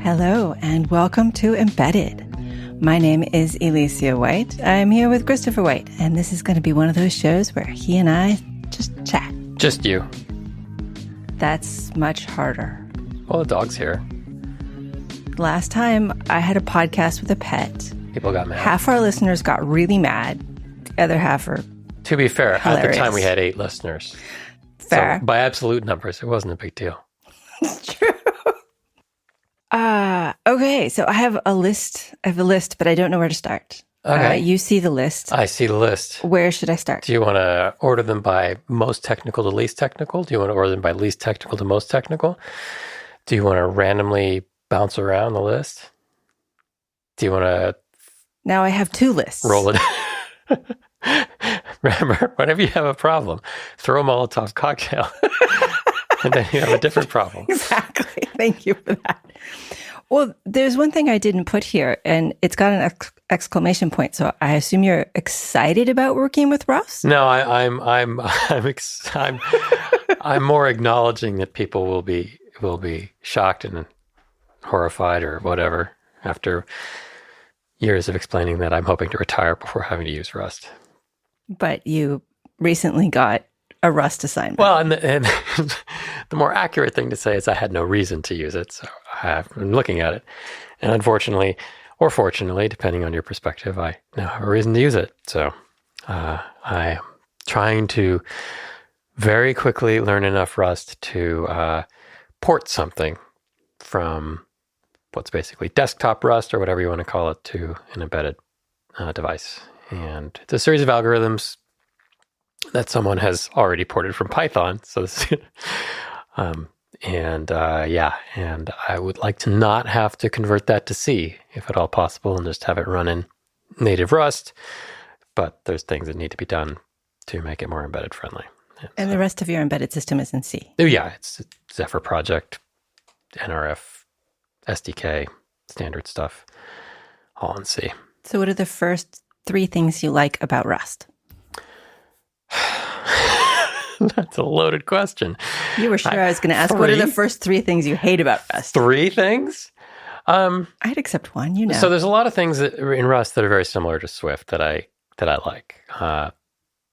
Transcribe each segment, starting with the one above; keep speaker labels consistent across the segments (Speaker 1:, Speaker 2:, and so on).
Speaker 1: Hello, and welcome to Embedded. My name is Elecia White. I'm here with Christopher White, and this is going to be one of those shows where he and I just chat.
Speaker 2: Just you.
Speaker 1: That's much harder.
Speaker 2: Well, the dog's here.
Speaker 1: Last time, I had a podcast with a pet.
Speaker 2: People got mad.
Speaker 1: Half our listeners got really mad. The other half are
Speaker 2: To be fair,
Speaker 1: hilarious.
Speaker 2: At the time we had 8 listeners.
Speaker 1: Fair.
Speaker 2: So by absolute numbers, it wasn't a big deal.
Speaker 1: It's true. Okay, so I have a list, but I don't know where to start.
Speaker 2: Okay.
Speaker 1: You see the list.
Speaker 2: I see the list.
Speaker 1: Where should I start?
Speaker 2: Do you want to order them by most technical to least technical? Do you want to order them by least technical to most technical? Do you want to randomly bounce around the list? Do you want to...
Speaker 1: Now I have 2 lists.
Speaker 2: Roll it. Remember, whenever you have a problem, throw a Molotov cocktail. And then you have a different problem.
Speaker 1: Exactly. Thank you for that. Well, there's one thing I didn't put here, and it's got an exclamation point. So I assume you're excited about working with Rust?
Speaker 2: No, I'm more acknowledging that people will be shocked and horrified or whatever after years of explaining that I'm hoping to retire before having to use Rust.
Speaker 1: But you recently got a Rust assignment.
Speaker 2: Well, and the more accurate thing to say is I had no reason to use it, so I've been looking at it. And unfortunately, or fortunately, depending on your perspective, I now have a reason to use it. So I'm trying to very quickly learn enough Rust to port something from what's basically desktop Rust or whatever you want to call it to an embedded device. And it's a series of algorithms that someone has already ported from Python. So this and I would like to not have to convert that to C if at all possible and just have it run in native Rust. But there's things that need to be done to make it more embedded friendly.
Speaker 1: And the rest of your embedded system is in C.
Speaker 2: Oh yeah, it's a Zephyr project, NRF, SDK, standard stuff, all in C.
Speaker 1: So what are the first 3 things you like about Rust?
Speaker 2: That's a loaded question.
Speaker 1: You were sure I was going to ask, what are the first 3 things you hate about Rust?
Speaker 2: 3 things?
Speaker 1: I'd accept one, you know.
Speaker 2: So there's a lot of things in Rust that are very similar to Swift that I like.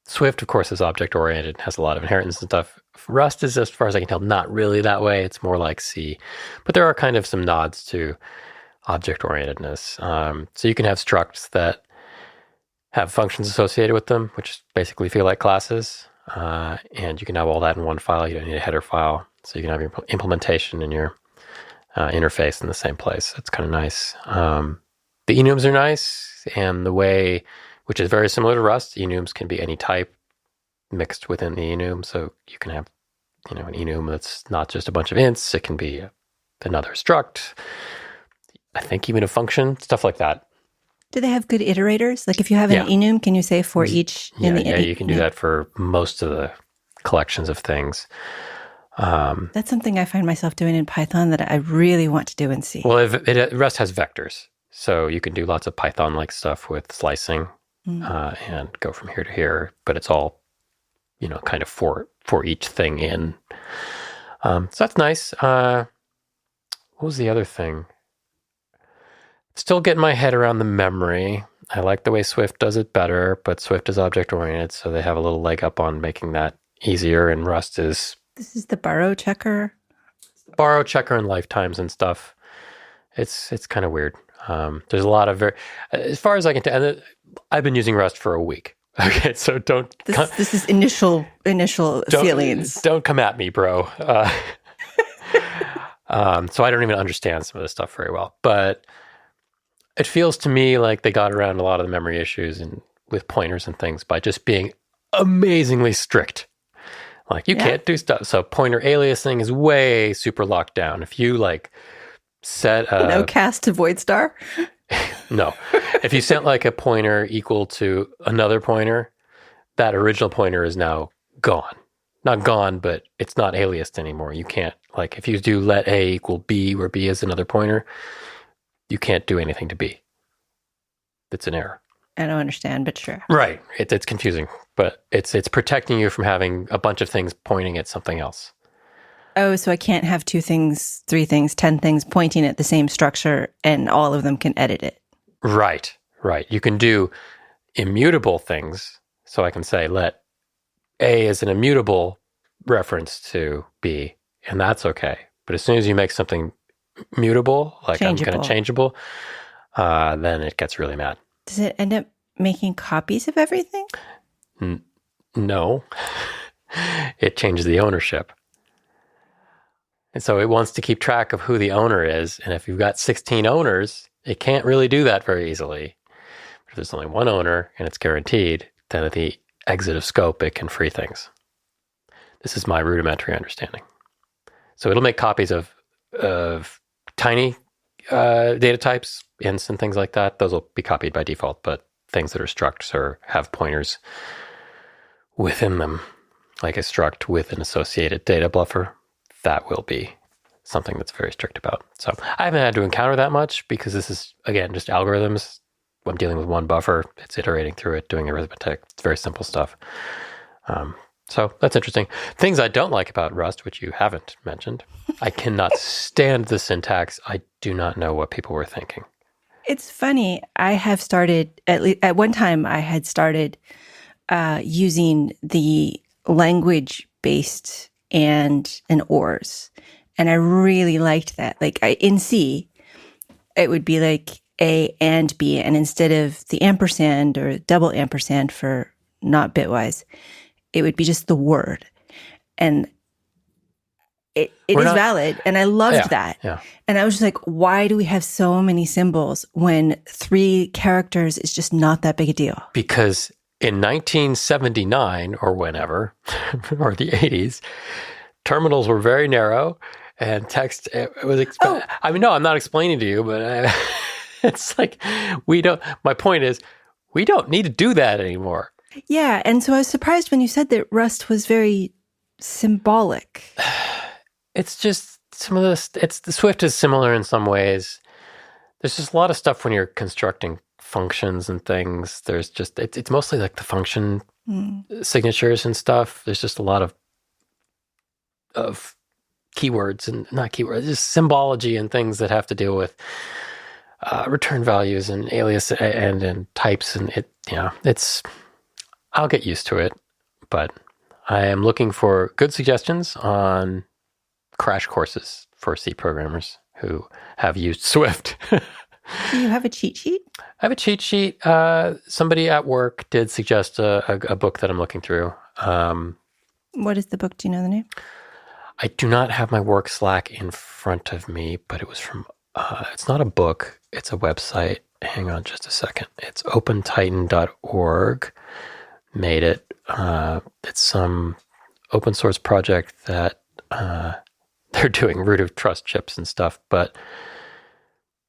Speaker 2: Swift, of course, is object-oriented, has a lot of inheritance and stuff. Rust is, as far as I can tell, not really that way. It's more like C. But there are kind of some nods to object-orientedness. So you can have structs that have functions associated with them, which basically feel like classes. And you can have all that in one file. You don't need a header file. So you can have your implementation and your interface in the same place. It's kind of nice. The enums are nice. And the way, which is very similar to Rust, enums can be any type mixed within the enum. So you can have, an enum that's not just a bunch of ints. It can be another struct. I think even a function, stuff like that.
Speaker 1: Do they have good iterators? Like if you have an enum, can you say for each?
Speaker 2: Yeah, you can do that for most of the collections of things.
Speaker 1: That's something I find myself doing in Python that I really want to do in C.
Speaker 2: Well, Rust has vectors. So you can do lots of Python-like stuff with slicing and go from here to here. But it's all, kind of for each thing in. So that's nice. What was the other thing? Still getting my head around the memory. I like the way Swift does it better, but Swift is object-oriented, so they have a little leg up on making that easier, and Rust is...
Speaker 1: This is the borrow checker?
Speaker 2: Borrow checker and lifetimes and stuff. It's kind of weird. There's a lot of... as far as I can tell, I've been using Rust for a week. Okay, so don't...
Speaker 1: This is initial feelings.
Speaker 2: Don't come at me, bro. So I don't even understand some of this stuff very well, but... It feels to me like they got around a lot of the memory issues and with pointers and things by just being amazingly strict. Like you can't do stuff. So pointer aliasing is way super locked down. If you set
Speaker 1: no cast to void star?
Speaker 2: No. If you set a pointer equal to another pointer, that original pointer is now gone. Not gone, but it's not aliased anymore. You can't if you do let A equal B where B is another pointer, you can't do anything to B. It's an error.
Speaker 1: I don't understand, but sure.
Speaker 2: Right. It's confusing, but it's protecting you from having a bunch of things pointing at something else.
Speaker 1: Oh, so I can't have 2 things, 3 things, 10 things pointing at the same structure and all of them can edit it.
Speaker 2: Right. You can do immutable things. So I can say let A is an immutable reference to B, and that's okay. But as soon as you make something mutable, like I'm kind of changeable, then it gets really mad.
Speaker 1: Does it end up making copies of everything?
Speaker 2: No. It changes the ownership. And so it wants to keep track of who the owner is. And if you've got 16 owners, it can't really do that very easily. But if there's only one owner and it's guaranteed, then at the exit of scope, it can free things. This is my rudimentary understanding. So it'll make copies of tiny data types, ints and things like that. Those will be copied by default, but things that are structs or have pointers within them, like a struct with an associated data buffer, that will be something that's very strict about. So I haven't had to encounter that much because this is, again, just algorithms. I'm dealing with one buffer. It's iterating through it, doing arithmetic. It's very simple stuff. So that's interesting. Things I don't like about Rust, which you haven't mentioned. I cannot stand the syntax. I do not know what people were thinking.
Speaker 1: It's funny. I have started, at one time, I had started using the language-based and ORs. And I really liked that. Like in C, it would be like A and B. And instead of the ampersand or double ampersand for not bitwise, it would be just the word. And it is valid. And I loved that. Yeah. And I was just like, why do we have so many symbols when 3 characters is just not that big a deal?
Speaker 2: Because in 1979 or whenever, or the 80s, terminals were very narrow and text was I mean, no, I'm not explaining to you, but it's like my point is we don't need to do that anymore.
Speaker 1: Yeah. And so I was surprised when you said that Rust was very symbolic.
Speaker 2: It's just the Swift is similar in some ways. There's just a lot of stuff when you're constructing functions and things. There's just, it's mostly like the function signatures and stuff. There's just a lot of keywords and not keywords, just symbology and things that have to deal with return values and alias and types. And I'll get used to it, but I am looking for good suggestions on crash courses for C programmers who have used Swift.
Speaker 1: Do you have a cheat sheet?
Speaker 2: I have a cheat sheet. Somebody at work did suggest a book that I'm looking through.
Speaker 1: What is the book? Do you know the name?
Speaker 2: I do not have my work Slack in front of me, but it was from, it's not a book, it's a website. Hang on just a second. It's opentitan.org. Made it. It's some open source project that they're doing root of trust chips and stuff, but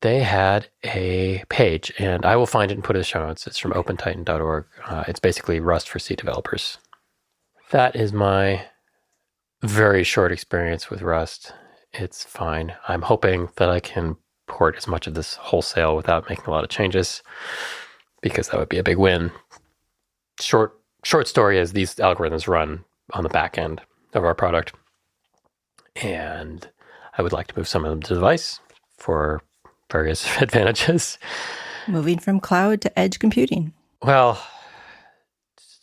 Speaker 2: they had a page, and I will find it and put it in the show notes. It's from opentitan.org. It's basically Rust for C developers. That is my very short experience with Rust. It's fine. I'm hoping that I can port as much of this wholesale without making a lot of changes, because that would be a big win. Short story is these algorithms run on the back end of our product, and I would like to move some of them to the device for various advantages.
Speaker 1: Moving from cloud to edge computing.
Speaker 2: Well,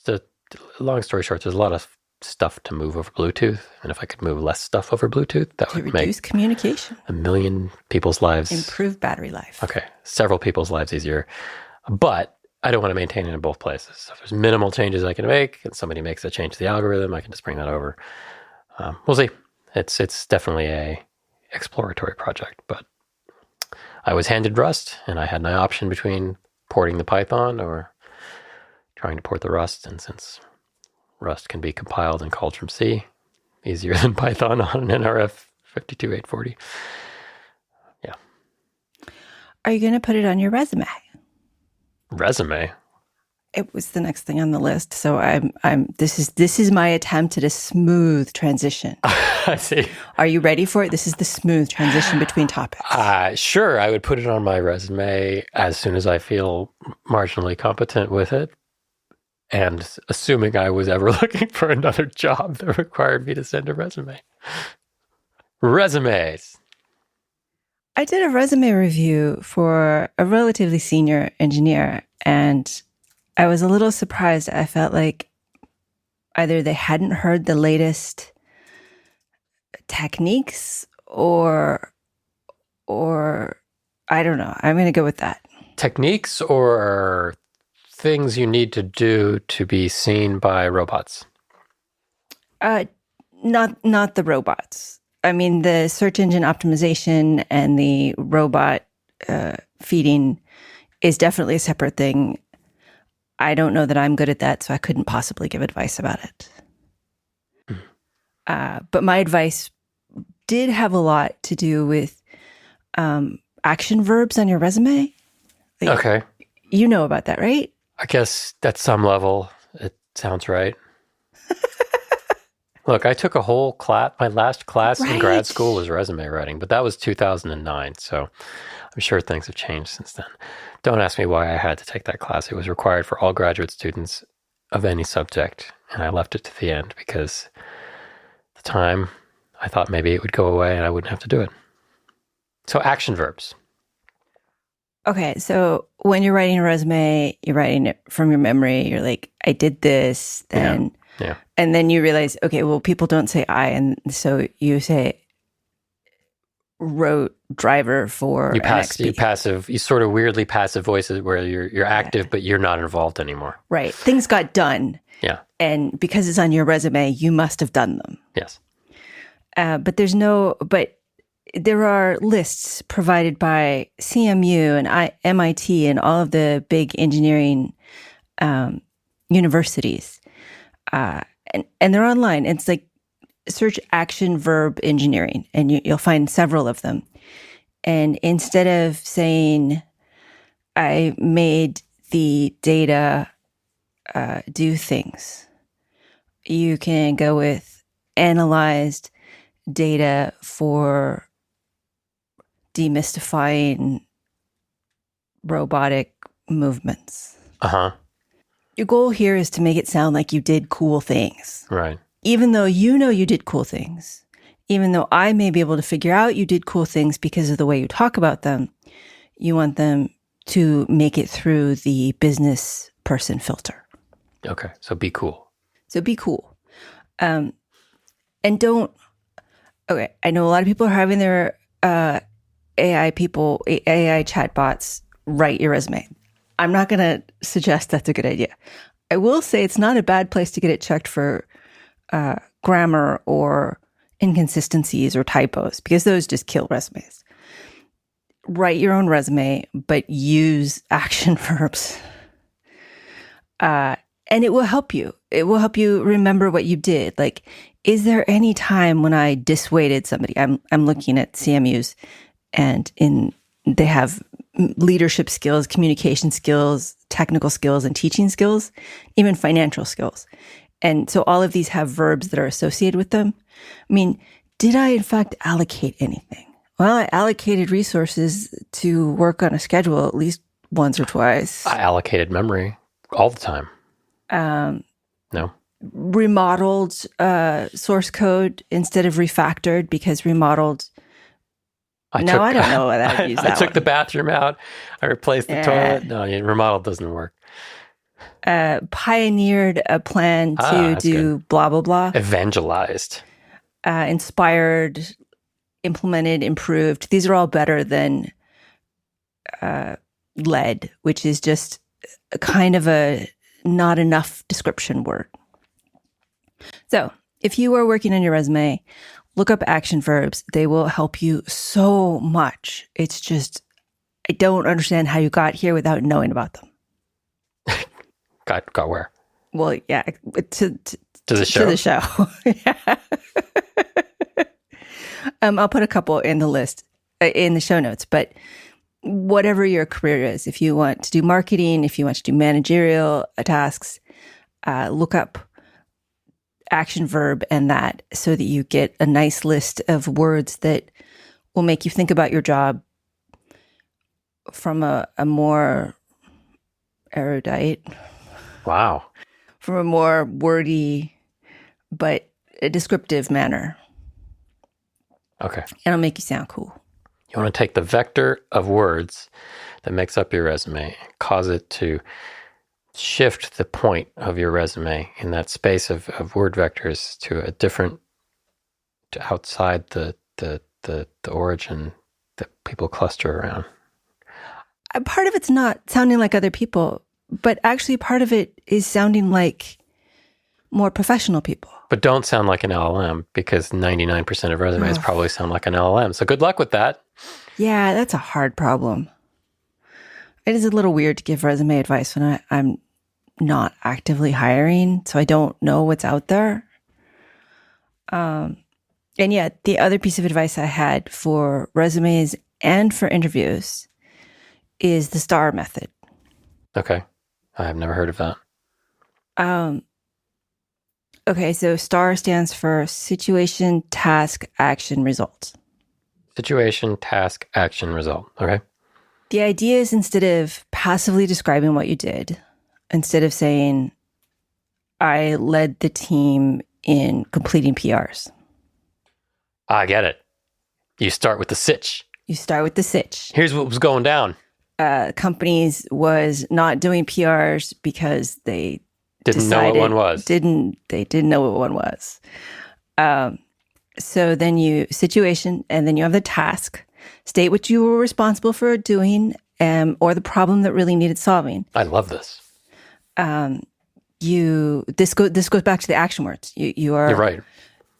Speaker 2: the long story short, there's a lot of stuff to move over Bluetooth, and if I could move less stuff over Bluetooth, that would reduce
Speaker 1: communication,
Speaker 2: 1 million people's lives,
Speaker 1: improve battery life.
Speaker 2: Okay, several people's lives easier, but I don't want to maintain it in both places. So if there's minimal changes I can make, and somebody makes a change to the algorithm, I can just bring that over. We'll see. It's definitely a exploratory project, but I was handed Rust, and I had my option between porting the Python or trying to port the Rust. And since Rust can be compiled and called from C, easier than Python on an NRF 52840. Yeah.
Speaker 1: Are you going to put it on your resume?
Speaker 2: Resume?
Speaker 1: It was the next thing on the list. So this is my attempt at a smooth transition.
Speaker 2: I see.
Speaker 1: Are you ready for it? This is the smooth transition between topics.
Speaker 2: Sure. I would put it on my resume as soon as I feel marginally competent with it. And assuming I was ever looking for another job that required me to send a resume. Resumes.
Speaker 1: I did a resume review for a relatively senior engineer, and I was a little surprised. I felt like either they hadn't heard the latest techniques or I don't know. I'm going to go with that.
Speaker 2: Techniques or things you need to do to be seen by robots?
Speaker 1: Not the robots. I mean, the search engine optimization and the robot feeding is definitely a separate thing. I don't know that I'm good at that, so I couldn't possibly give advice about it. But my advice did have a lot to do with action verbs on your resume. Like,
Speaker 2: Okay.
Speaker 1: You know about that, right?
Speaker 2: I guess at some level, it sounds right. Look, I took a whole class. My last class in grad school was resume writing, but that was 2009. So I'm sure things have changed since then. Don't ask me why I had to take that class. It was required for all graduate students of any subject, and I left it to the end because at the time I thought maybe it would go away and I wouldn't have to do it. So action verbs.
Speaker 1: Okay, so when you're writing a resume, you're writing it from your memory. You're like, I did this, then,
Speaker 2: Yeah.
Speaker 1: and then you realize, okay, well, people don't say I, and so you say wrote driver for
Speaker 2: you sort of weirdly passive voices where you're active, but you're not involved anymore.
Speaker 1: Right. Things got done.
Speaker 2: Yeah.
Speaker 1: And because it's on your resume, you must have done them.
Speaker 2: Yes.
Speaker 1: But there are lists provided by CMU and MIT and all of the big engineering universities. And they're online. It's like search action verb engineering, and you'll find several of them. And instead of saying, I made the data do things, you can go with analyzed data for demystifying robotic movements.
Speaker 2: Uh-huh.
Speaker 1: Your goal here is to make it sound like you did cool things.
Speaker 2: Right.
Speaker 1: Even though you know you did cool things, even though I may be able to figure out you did cool things because of the way you talk about them, you want them to make it through the business person filter.
Speaker 2: Okay. So be cool.
Speaker 1: And don't, okay, I know a lot of people are having their AI chatbots write your resume. I'm not going to suggest that's a good idea. I will say it's not a bad place to get it checked for grammar or inconsistencies or typos, because those just kill resumes. Write your own resume, but use action verbs. And it will help you. It will help you remember what you did. Like, is there any time when I dissuaded somebody? I'm looking at CMUs, and they have leadership skills, communication skills, technical skills, and teaching skills, even financial skills. And so all of these have verbs that are associated with them. I mean, did I in fact allocate anything? Well, I allocated resources to work on a schedule at least once or twice.
Speaker 2: I allocated memory all the time. No.
Speaker 1: Remodeled source code instead of refactored, because remodeled. I don't know what I would use that
Speaker 2: I took
Speaker 1: one.
Speaker 2: the bathroom out. I replaced the toilet. No, remodeled doesn't work.
Speaker 1: Pioneered a plan to do good. Blah, blah, blah.
Speaker 2: Evangelized.
Speaker 1: Inspired, implemented, improved. These are all better than led, which is just a kind of a not enough description word. So if you are working on your resume, look up action verbs. They will help you so much. It's just, I don't understand how you got here without knowing about them.
Speaker 2: Got where?
Speaker 1: Well, yeah, to
Speaker 2: the show.
Speaker 1: To the show. Yeah. I'll put a couple in the list, in the show notes, but whatever your career is, if you want to do marketing, if you want to do managerial tasks, look up action verb and that, so that you get a nice list of words that will make you think about your job from a more erudite.
Speaker 2: Wow.
Speaker 1: From a more wordy but a descriptive manner.
Speaker 2: Okay.
Speaker 1: It'll make you sound cool.
Speaker 2: You want to take the vector of words that makes up your resume and cause it to shift the point of your resume in that space of word vectors to a different, to outside the origin that people cluster around.
Speaker 1: Part of it's not sounding like other people, but actually part of it is sounding like more professional people.
Speaker 2: But don't sound like an LLM, because 99% of resumes probably sound like an LLM. So good luck with that.
Speaker 1: Yeah, that's a hard problem. It is a little weird to give resume advice when I'm not actively hiring, so I don't know what's out there. And yet, the other piece of advice I had for resumes and for interviews is the STAR method.
Speaker 2: Okay. I have never heard of that.
Speaker 1: Okay, so STAR stands for situation, task, action, result.
Speaker 2: Situation, task, action, result. Okay.
Speaker 1: The idea is, instead of passively describing what you did, instead of saying, I led the team in completing PRs.
Speaker 2: I get it. You start with the sitch.
Speaker 1: You start with the sitch.
Speaker 2: Here's what was going down.
Speaker 1: Companies was not doing PRs because they
Speaker 2: Didn't know what one was.
Speaker 1: They didn't know what one was. So then you situation, and then you have the task. State what you were responsible for doing, or the problem that really needed solving.
Speaker 2: I love this.
Speaker 1: This goes back to the action words. You're
Speaker 2: right.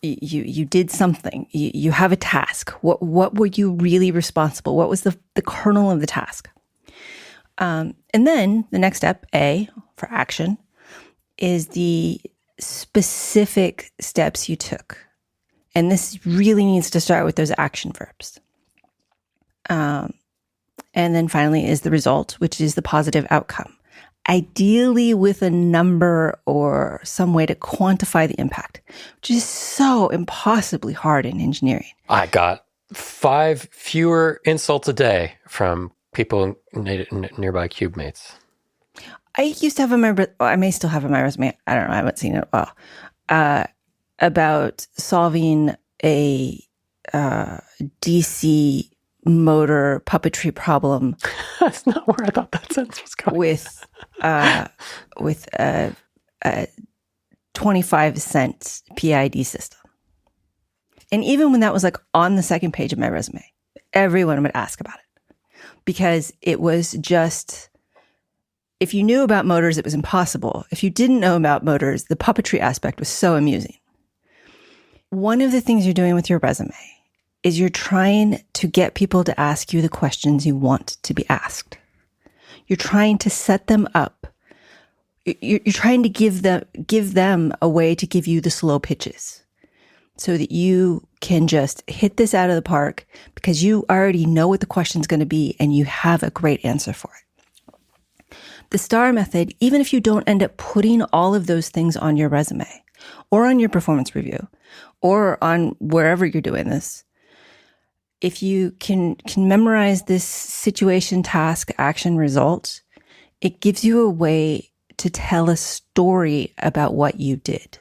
Speaker 1: You did something. You have a task. What were you really responsible? What was the kernel of the task? And then the next step, A, for action, is the specific steps you took. And this really needs to start with those action verbs. And then finally is the result, which is the positive outcome. Ideally with a number or some way to quantify the impact, which is so impossibly hard in engineering.
Speaker 2: I got 5 fewer insults a day from people nearby cube mates.
Speaker 1: I used to have I may still have on my resume, I don't know, I haven't seen it in a while, about solving a DC motor puppetry problem.
Speaker 2: That's not where I thought that sentence was going.
Speaker 1: With a 25-cent PID system. And even when that was like on the second page of my resume, everyone would ask about it. Because it was just, if you knew about motors, it was impossible. If you didn't know about motors, the puppetry aspect was so amusing. One of the things you're doing with your resume is you're trying to get people to ask you the questions you want to be asked. You're trying to set them up. You're trying to give them a way to give you the slow pitches so that you can just hit this out of the park because you already know what the question's going to be and you have a great answer for it. The STAR method, even if you don't end up putting all of those things on your resume or on your performance review or on wherever you're doing this, if you can memorize this situation, task, action, result, it gives you a way to tell a story about what you did.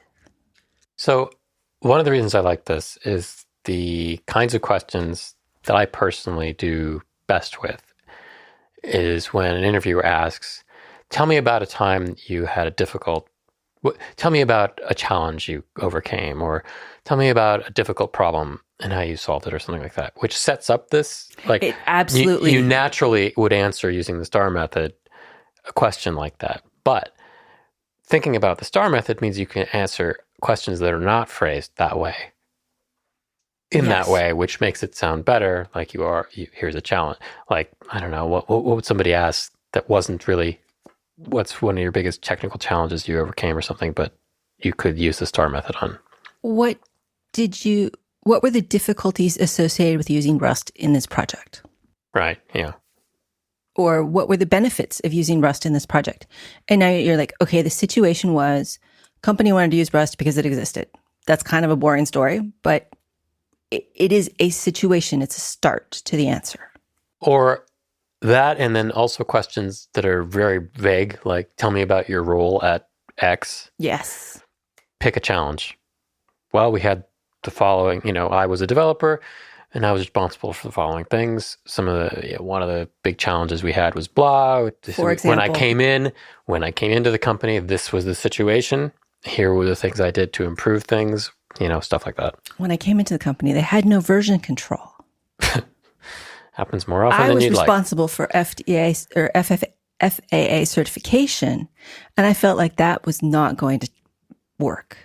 Speaker 2: So one of the reasons I like this is the kinds of questions that I personally do best with is when an interviewer asks, tell me about a time you had tell me about a challenge you overcame, or tell me about a difficult problem and how you solved it, or something like that, which sets up this, like,
Speaker 1: it absolutely.
Speaker 2: You naturally would answer using the STAR method a question like that. But thinking about the STAR method means you can answer questions that are not phrased that way, that way, which makes it sound better. Like here's a challenge. Like, I don't know, what would somebody ask that wasn't really, what's one of your biggest technical challenges you overcame or something, but you could use the STAR method on.
Speaker 1: What were the difficulties associated with using Rust in this project?
Speaker 2: Right, yeah.
Speaker 1: Or what were the benefits of using Rust in this project? And now you're like, okay, the situation was company wanted to use Rust because it existed. That's kind of a boring story, but it is a situation. It's a start to the answer.
Speaker 2: Or that, and then also questions that are very vague, like, tell me about your role at X.
Speaker 1: Yes.
Speaker 2: Pick a challenge. Well, we had the following. I was a developer, and I was responsible for the following things. One of the big challenges we had was blah.
Speaker 1: For example,
Speaker 2: when I came into the company, this was the situation. Here were the things I did to improve things. Stuff like that.
Speaker 1: When I came into the company, they had no version control.
Speaker 2: Happens more often than you'd like.
Speaker 1: I was responsible for FDA or FAA certification, and I felt like that was not going to work.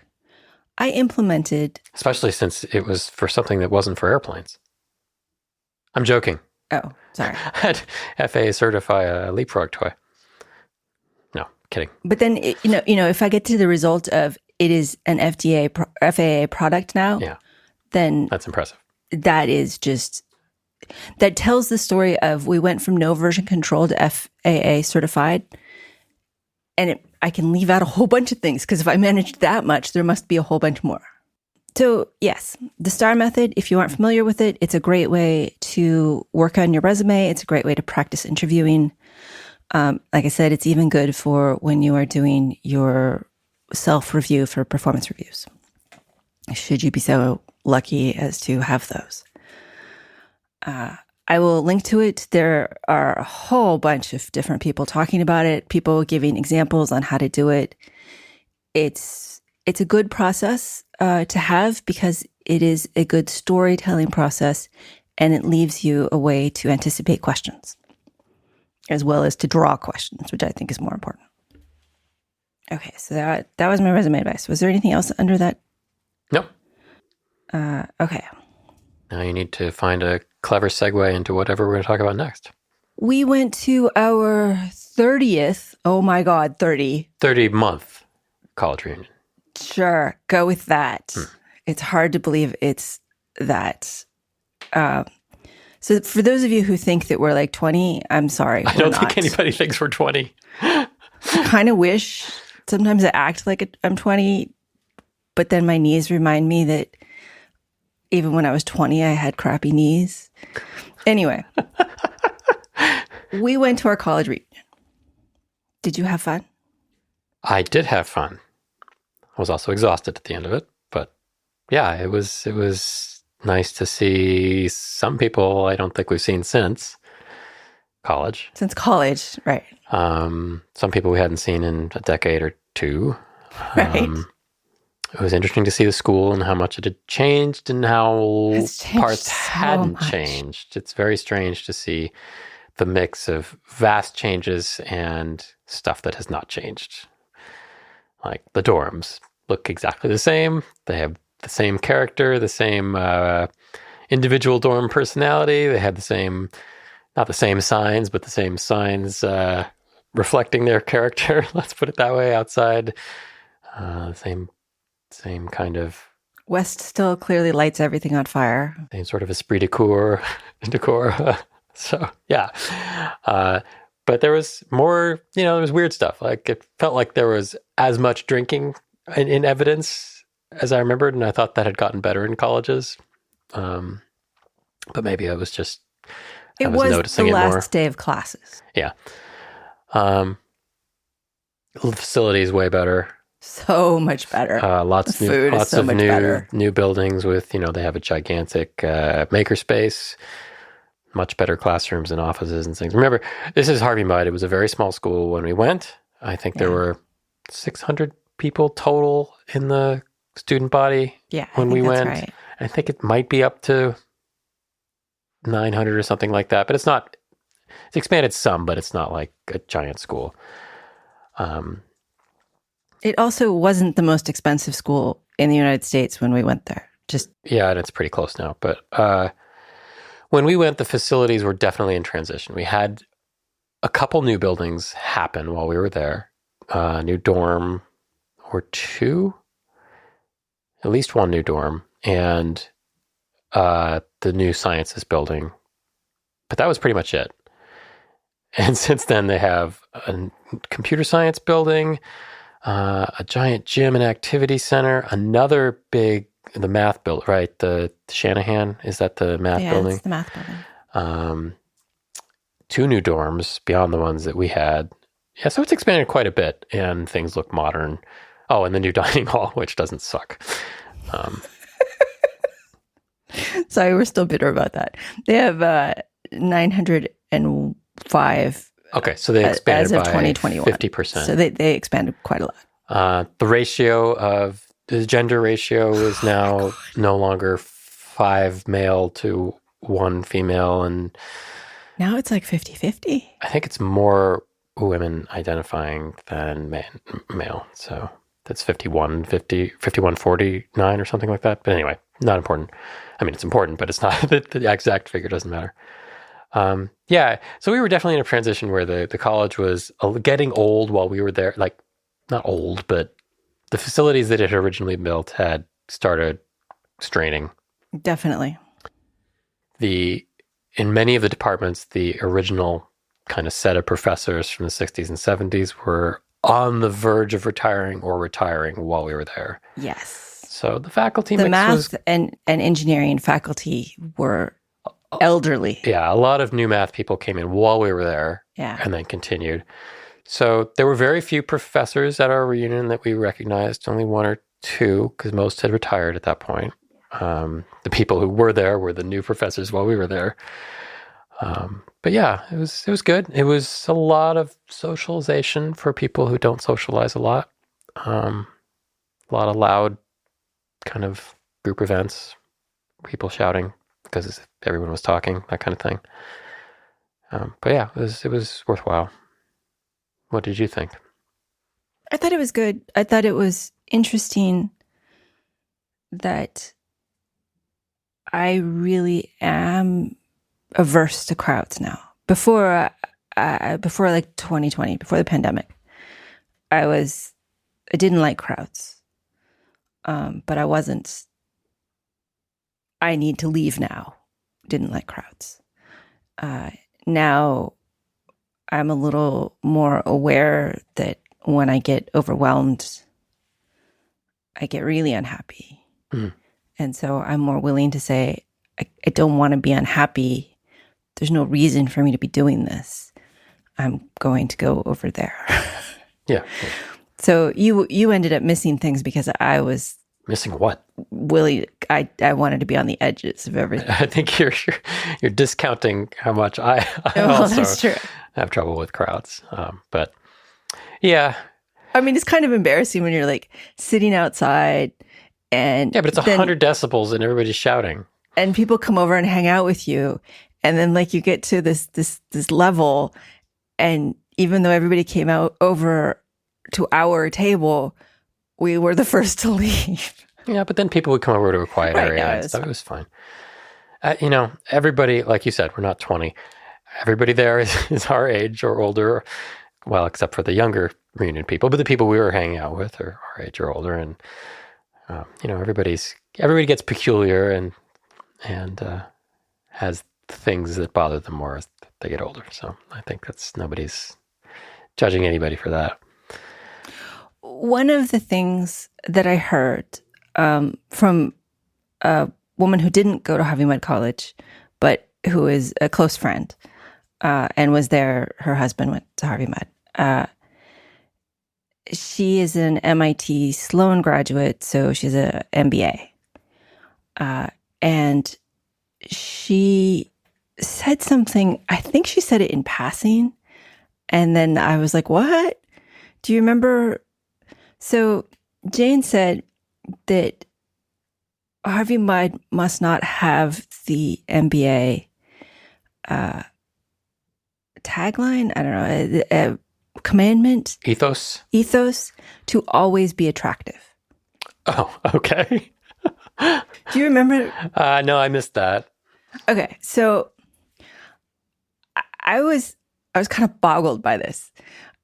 Speaker 1: I implemented...
Speaker 2: Especially since it was for something that wasn't for airplanes. I'm joking.
Speaker 1: Oh, sorry.
Speaker 2: I had FAA certify a leapfrog toy. No, kidding.
Speaker 1: But then, if I get to the result of it is an FAA product now, then...
Speaker 2: That's impressive.
Speaker 1: That is just... That tells the story of we went from no version control to FAA certified. And I can leave out a whole bunch of things because if I managed that much, there must be a whole bunch more. So yes, the STAR method, if you aren't familiar with it, it's a great way to work on your resume. It's a great way to practice interviewing. Like I said, it's even good for when you are doing your self-review for performance reviews. Should you be so lucky as to have those. I will link to it. There are a whole bunch of different people talking about it, people giving examples on how to do it. It's a good process to have because it is a good storytelling process and it leaves you a way to anticipate questions as well as to draw questions, which I think is more important. Okay, so that was my resume advice. Was there anything else under that?
Speaker 2: No.
Speaker 1: Okay.
Speaker 2: Now you need to find a clever segue into whatever we're going to talk about next.
Speaker 1: We went to our 30th,
Speaker 2: 30-month college reunion.
Speaker 1: Sure, go with that. It's hard to believe it's that. So for those of you who think that we're like 20, I'm sorry.
Speaker 2: I don't think anybody thinks we're 20.
Speaker 1: I kind of wish. Sometimes I act like I'm 20, but then my knees remind me that even when I was 20, I had crappy knees. Anyway, we went to our college reunion. Did you have fun?
Speaker 2: I did have fun. I was also exhausted at the end of it, but yeah, it was nice to see some people I don't think we've seen since college.
Speaker 1: Since college, right.
Speaker 2: Some people we hadn't seen in a decade or two.
Speaker 1: Right.
Speaker 2: It was interesting to see the school and how much it had changed and how parts hadn't changed. It's very strange to see the mix of vast changes and stuff that has not changed. Like the dorms look exactly the same. They have the same character, the same individual dorm personality. They have the same, not the same signs, but the same signs reflecting their character. Let's put it that way. Outside, same kind of...
Speaker 1: West still clearly lights everything on fire.
Speaker 2: Same sort of esprit de corps. So, yeah. But there was more, there was weird stuff. Like, it felt like there was as much drinking in evidence as I remembered, and I thought that had gotten better in colleges. But maybe I was just...
Speaker 1: It was noticing the last day of classes.
Speaker 2: Yeah. The facility is way better.
Speaker 1: So much better.
Speaker 2: Lots of new buildings with, they have a gigantic makerspace, much better classrooms and offices and things. Remember, this is Harvey Mudd. It was a very small school when we went. I think there were 600 people total in the student body when we went. Right. I think it might be up to 900 or something like that, but it's expanded some, but it's not like a giant school.
Speaker 1: It also wasn't the most expensive school in the United States when we went there.
Speaker 2: Yeah, and it's pretty close now. But when we went, the facilities were definitely in transition. We had a couple new buildings happen while we were there. New dorm or two, at least one new dorm, and the new sciences building. But that was pretty much it. And since then, they have a computer science building, a giant gym and activity center, another big, the math building, right? The Shanahan, is that the math building?
Speaker 1: Yeah, it's the math building.
Speaker 2: Two new dorms beyond the ones that we had. Yeah, so it's expanded quite a bit, and things look modern. Oh, and the new dining hall, which doesn't suck.
Speaker 1: Sorry, we're still bitter about that. They have 905
Speaker 2: Okay, so they expanded
Speaker 1: as of
Speaker 2: by
Speaker 1: 2021.
Speaker 2: 50%.
Speaker 1: So they expanded quite a lot.
Speaker 2: The gender ratio is now no longer 5 male to 1 female, and
Speaker 1: Now it's like 50-50.
Speaker 2: I think it's more women identifying than male. So that's 51-49 or something like that. But anyway, not important. I mean, it's important, but it's not, the exact figure doesn't matter. Yeah, so we were definitely in a transition where the college was getting old while we were there. Like, not old, but the facilities that it had originally built had started straining.
Speaker 1: Definitely.
Speaker 2: In many of the departments, the original kind of set of professors from the 60s and 70s were on the verge of retiring or retiring while we were there.
Speaker 1: Yes.
Speaker 2: So the faculty
Speaker 1: the
Speaker 2: mix
Speaker 1: math and engineering faculty were elderly.
Speaker 2: Yeah, a lot of new math people came in while we were there and then continued. So there were very few professors at our reunion that we recognized, only 1 or 2, because most had retired at that point. The people who were there were the new professors while we were there. But yeah, it was good. It was a lot of socialization for people who don't socialize a lot. A lot of loud kind of group events, people shouting because everyone was talking, that kind of thing. But yeah, it was worthwhile. What did you think?
Speaker 1: I thought it was good. I thought it was interesting that I really am averse to crowds now. Before like 2020, before the pandemic, I didn't like crowds. But I wasn't, I need to leave now. Didn't like crowds. Now I'm a little more aware that when I get overwhelmed, I get really unhappy.
Speaker 2: Mm.
Speaker 1: And so I'm more willing to say, I don't want to be unhappy. There's no reason for me to be doing this. I'm going to go over there.
Speaker 2: Yeah.
Speaker 1: So you ended up missing things because I was
Speaker 2: missing what?
Speaker 1: Willie, I wanted to be on the edges of everything.
Speaker 2: I think you're discounting how much I also
Speaker 1: that's true.
Speaker 2: have trouble with crowds. But yeah.
Speaker 1: I mean, it's kind of embarrassing when you're like sitting outside and...
Speaker 2: Yeah, but it's 100 decibels and everybody's shouting.
Speaker 1: And people come over and hang out with you. And then like you get to this level, and even though everybody came over to our table, we were the first to leave.
Speaker 2: Yeah, but then people would come over to a quiet area and stuff. It was fine. Everybody, like you said, we're not 20. Everybody there is our age or older, well, except for the younger reunion people. But the people we were hanging out with are our age or older. And, everybody gets peculiar and has things that bother them more as they get older. So I think nobody's judging anybody for that.
Speaker 1: One of the things that I heard from a woman who didn't go to Harvey Mudd College, but who is a close friend and was there, her husband went to Harvey Mudd. She is an MIT Sloan graduate, so she's an MBA. And she said something, I think she said it in passing. And then I was like, what? Do you remember? So Jane said that Harvey Mudd must not have the MBA tagline, I don't know, commandment?
Speaker 2: Ethos
Speaker 1: to always be attractive.
Speaker 2: Oh, okay.
Speaker 1: Do you remember?
Speaker 2: No, I missed that.
Speaker 1: Okay, so I was kind of boggled by this.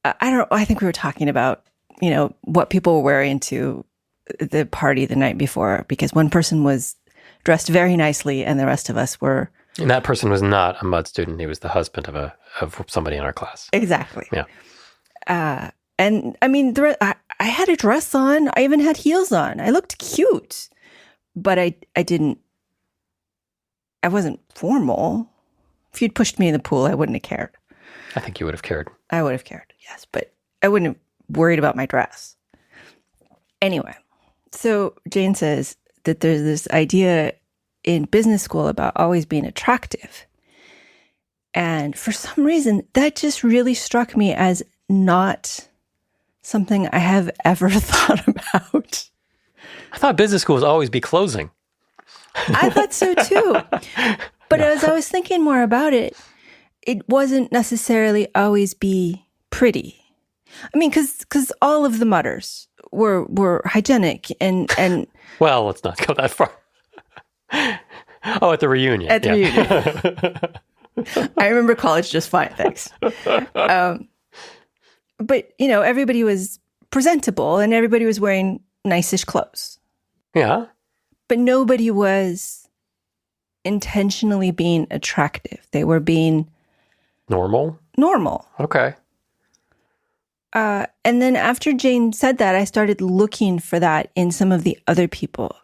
Speaker 1: I think we were talking about, what people were wearing to the party the night before, because one person was dressed very nicely and the rest of us were.
Speaker 2: And that person was not a Mudd student. He was the husband of somebody in our class.
Speaker 1: Exactly.
Speaker 2: Yeah.
Speaker 1: And I mean, I had a dress on. I even had heels on. I looked cute, but I wasn't formal. If you'd pushed me in the pool, I wouldn't have cared.
Speaker 2: I think you would have cared.
Speaker 1: I would have cared, yes, but I wouldn't have worried about my dress. Anyway, so Jane says that there's this idea in business school about always being attractive. And for some reason, that just really struck me as not something I have ever thought about.
Speaker 2: I thought business school was always be closing.
Speaker 1: I thought so too. But as I was thinking more about it, it wasn't necessarily always be pretty. I mean, because all of the mutters were hygienic and
Speaker 2: well, let's not go that far. Oh, at the reunion.
Speaker 1: At the reunion. I remember college just fine, thanks. But, everybody was presentable and everybody was wearing nice-ish clothes.
Speaker 2: Yeah.
Speaker 1: But nobody was intentionally being attractive. They were being...
Speaker 2: Normal? Okay.
Speaker 1: And then after Jane said that, I started looking for that in some of the other people.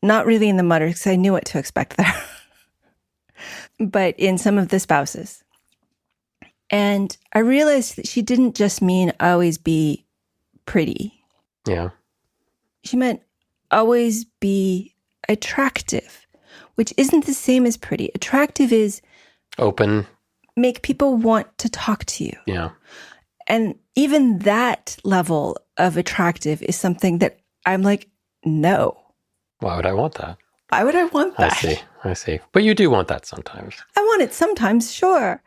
Speaker 1: Not really in the mutters, because I knew what to expect there. But in some of the spouses. And I realized that she didn't just mean always be pretty.
Speaker 2: Yeah.
Speaker 1: She meant always be attractive, which isn't the same as pretty. Attractive is...
Speaker 2: open.
Speaker 1: Make people want to talk to you.
Speaker 2: Yeah.
Speaker 1: And even that level of attractive is something that I'm like, no.
Speaker 2: Why would I want that?
Speaker 1: Why would I want that?
Speaker 2: I see. But you do want that sometimes.
Speaker 1: I want it sometimes, sure.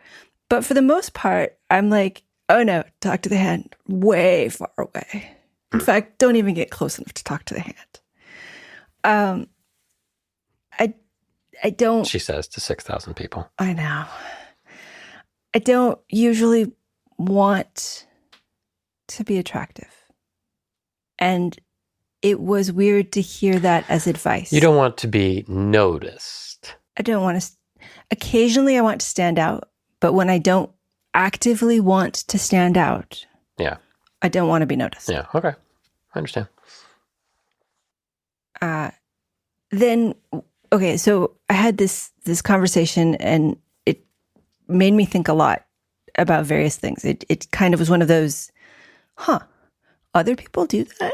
Speaker 1: But for the most part, I'm like, oh no, talk to the hand way far away. In fact, don't even get close enough to talk to the hand. I don't...
Speaker 2: She says to 6,000 people.
Speaker 1: I know. I don't usually want to be attractive. And it was weird to hear that as advice.
Speaker 2: You don't want to be noticed.
Speaker 1: I don't want to... Occasionally I want to stand out, but when I don't actively want to stand out,
Speaker 2: yeah,
Speaker 1: I don't want to be noticed.
Speaker 2: Yeah, okay. I understand.
Speaker 1: Then, okay, so I had this conversation and it made me think a lot about various things. It kind of was one of those, other people do that?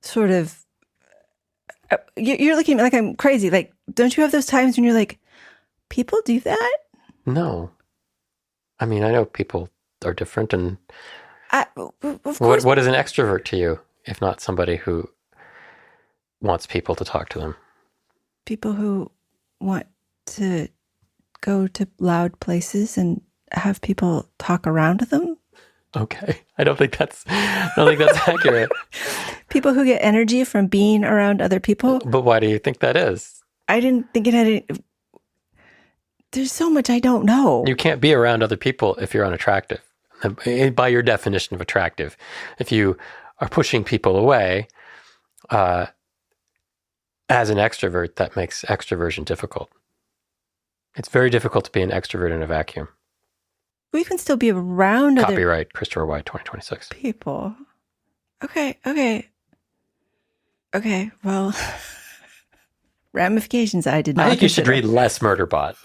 Speaker 1: Sort of, you're looking at me like I'm crazy. Like, don't you have those times when you're like, people do that?
Speaker 2: No. I mean, I know people are different and
Speaker 1: of course.
Speaker 2: What is an extrovert to you, if not somebody who wants people to talk to them?
Speaker 1: People who want to go to loud places and have people talk around them.
Speaker 2: Okay. I don't think that's accurate.
Speaker 1: People who get energy from being around other people.
Speaker 2: But why do you think that is?
Speaker 1: I didn't think it had any... There's so much I don't know.
Speaker 2: You can't be around other people if you're unattractive. By your definition of attractive. If you are pushing people away, as an extrovert, that makes extroversion difficult. It's very difficult to be an extrovert in a vacuum.
Speaker 1: We can still be around
Speaker 2: Copyright Christopher White 2026.
Speaker 1: People. Okay. Well, ramifications I did not
Speaker 2: I think
Speaker 1: consider.
Speaker 2: you should read less Murderbot.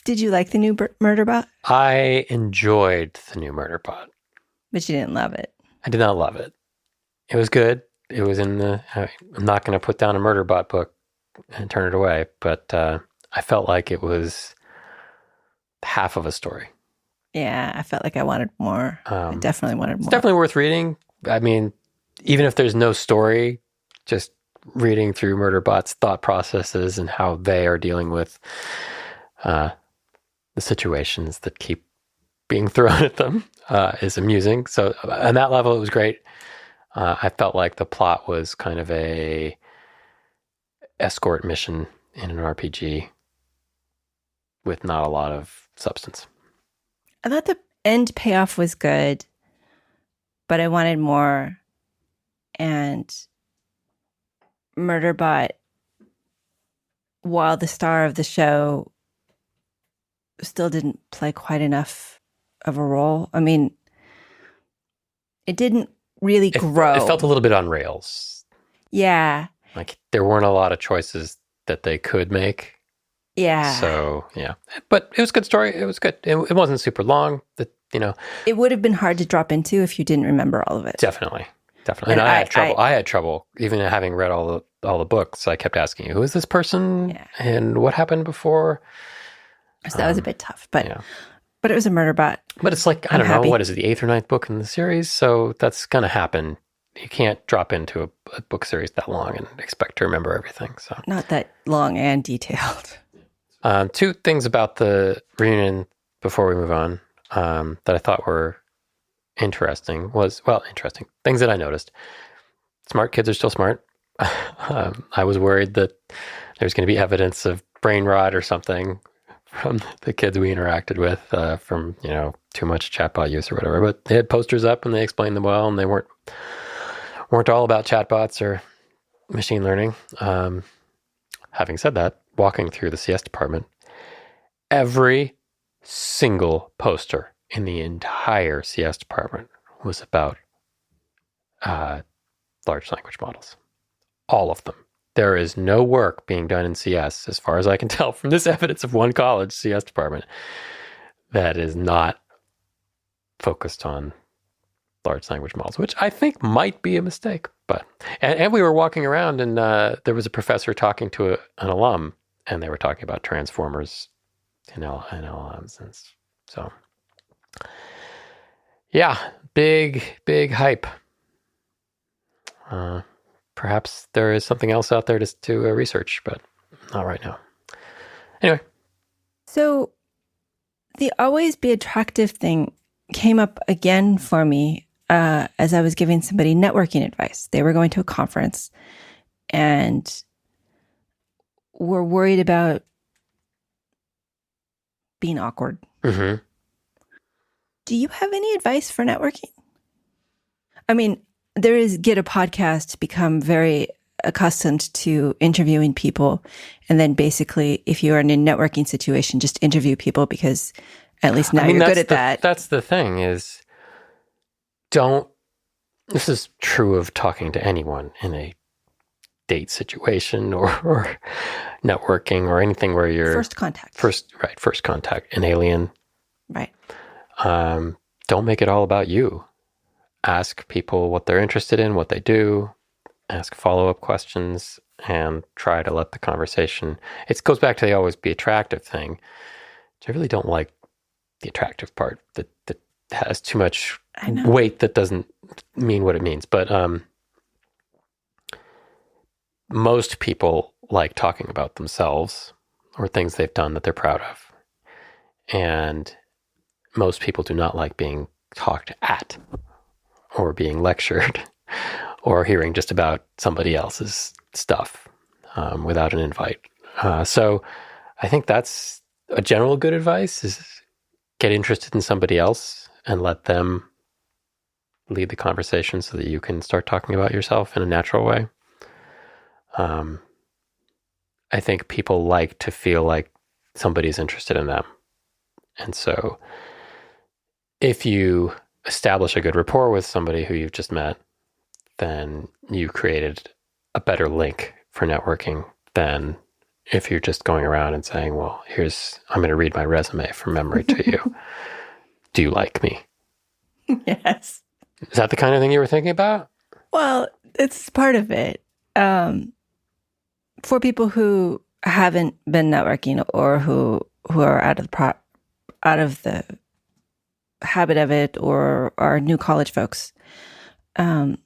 Speaker 1: Did you like the new Murderbot?
Speaker 2: I enjoyed the new Murderbot.
Speaker 1: But you didn't love it.
Speaker 2: I did not love it. It was good. It was in the... I'm not going to put down a Murderbot book and turn it away, but I felt like it was half of a story.
Speaker 1: Yeah, I felt like I wanted more. I definitely wanted more.
Speaker 2: It's definitely worth reading. I mean, even if there's no story, just reading through Murderbot's thought processes and how they are dealing with the situations that keep being thrown at them is amusing. So on that level, it was great. I felt like the plot was kind of a escort mission in an RPG with not a lot of substance.
Speaker 1: I thought the end payoff was good, but I wanted more. And Murderbot, while the star of the show, still didn't play quite enough of a role. I mean, it didn't really grow.
Speaker 2: It felt a little bit on rails.
Speaker 1: Yeah.
Speaker 2: Like there weren't a lot of choices that they could make.
Speaker 1: Yeah.
Speaker 2: So, yeah. But it was a good story. It was good. It wasn't super long. It
Speaker 1: would have been hard to drop into if you didn't remember all of it.
Speaker 2: Definitely. definitely. And I had trouble even having read all the books. I kept asking you, who is this person, and what happened before?
Speaker 1: So that was a bit tough, but it was a murder bot.
Speaker 2: But it's like, I don't know, what is it, the 8th or 9th book in the series? So that's going to happen. You can't drop into a book series that long and expect to remember everything. So
Speaker 1: not that long and detailed.
Speaker 2: 2 things about the reunion before we move on that I thought were interesting things that I noticed. Smart kids are still smart. I was worried that there's going to be evidence of brain rot or something from the kids we interacted with from, too much chatbot use or whatever. But they had posters up and they explained them well, and they weren't all about chatbots or machine learning. Having said that, walking through the CS department, every single poster in the entire CS department was about large language models. All of them. There is no work being done in CS, as far as I can tell from this evidence of one college CS department, that is not focused on large language models, which I think might be a mistake. But and we were walking around, and there was a professor talking to an alum, and they were talking about transformers in LLMs. And so, yeah, big hype. Perhaps there is something else out there to research, but not right now. Anyway.
Speaker 1: So the always be attractive thing came up again for me as I was giving somebody networking advice. They were going to a conference and were worried about being awkward.
Speaker 2: Mm-hmm.
Speaker 1: Do you have any advice for networking? I mean, there is get a podcast, become very accustomed to interviewing people. And then basically, if you are in a networking situation, just interview people, because at least now you're good at that.
Speaker 2: That's the thing is, this is true of talking to anyone in a date situation or networking or anything where you're
Speaker 1: first contact,
Speaker 2: an alien.
Speaker 1: Right.
Speaker 2: Don't make it all about you. Ask people what they're interested in, what they do, ask follow-up questions, and try to let the conversation... It goes back to the always be attractive thing. I really don't like the attractive part that has too much weight that doesn't mean what it means. But most people like talking about themselves or things they've done that they're proud of. And most people do not like being talked at or being lectured or hearing just about somebody else's stuff without an invite. So I think that's a general good advice, is get interested in somebody else and let them lead the conversation so that you can start talking about yourself in a natural way. I think people like to feel like somebody's interested in them. And so if you establish a good rapport with somebody who you've just met, then you created a better link for networking than if you're just going around and saying, well, I'm going to read my resume from memory to you. Do you like me?
Speaker 1: Yes.
Speaker 2: Is that the kind of thing you were thinking about?
Speaker 1: Well, it's part of it. For people who haven't been networking or who are out of the habit of it or are new college folks, the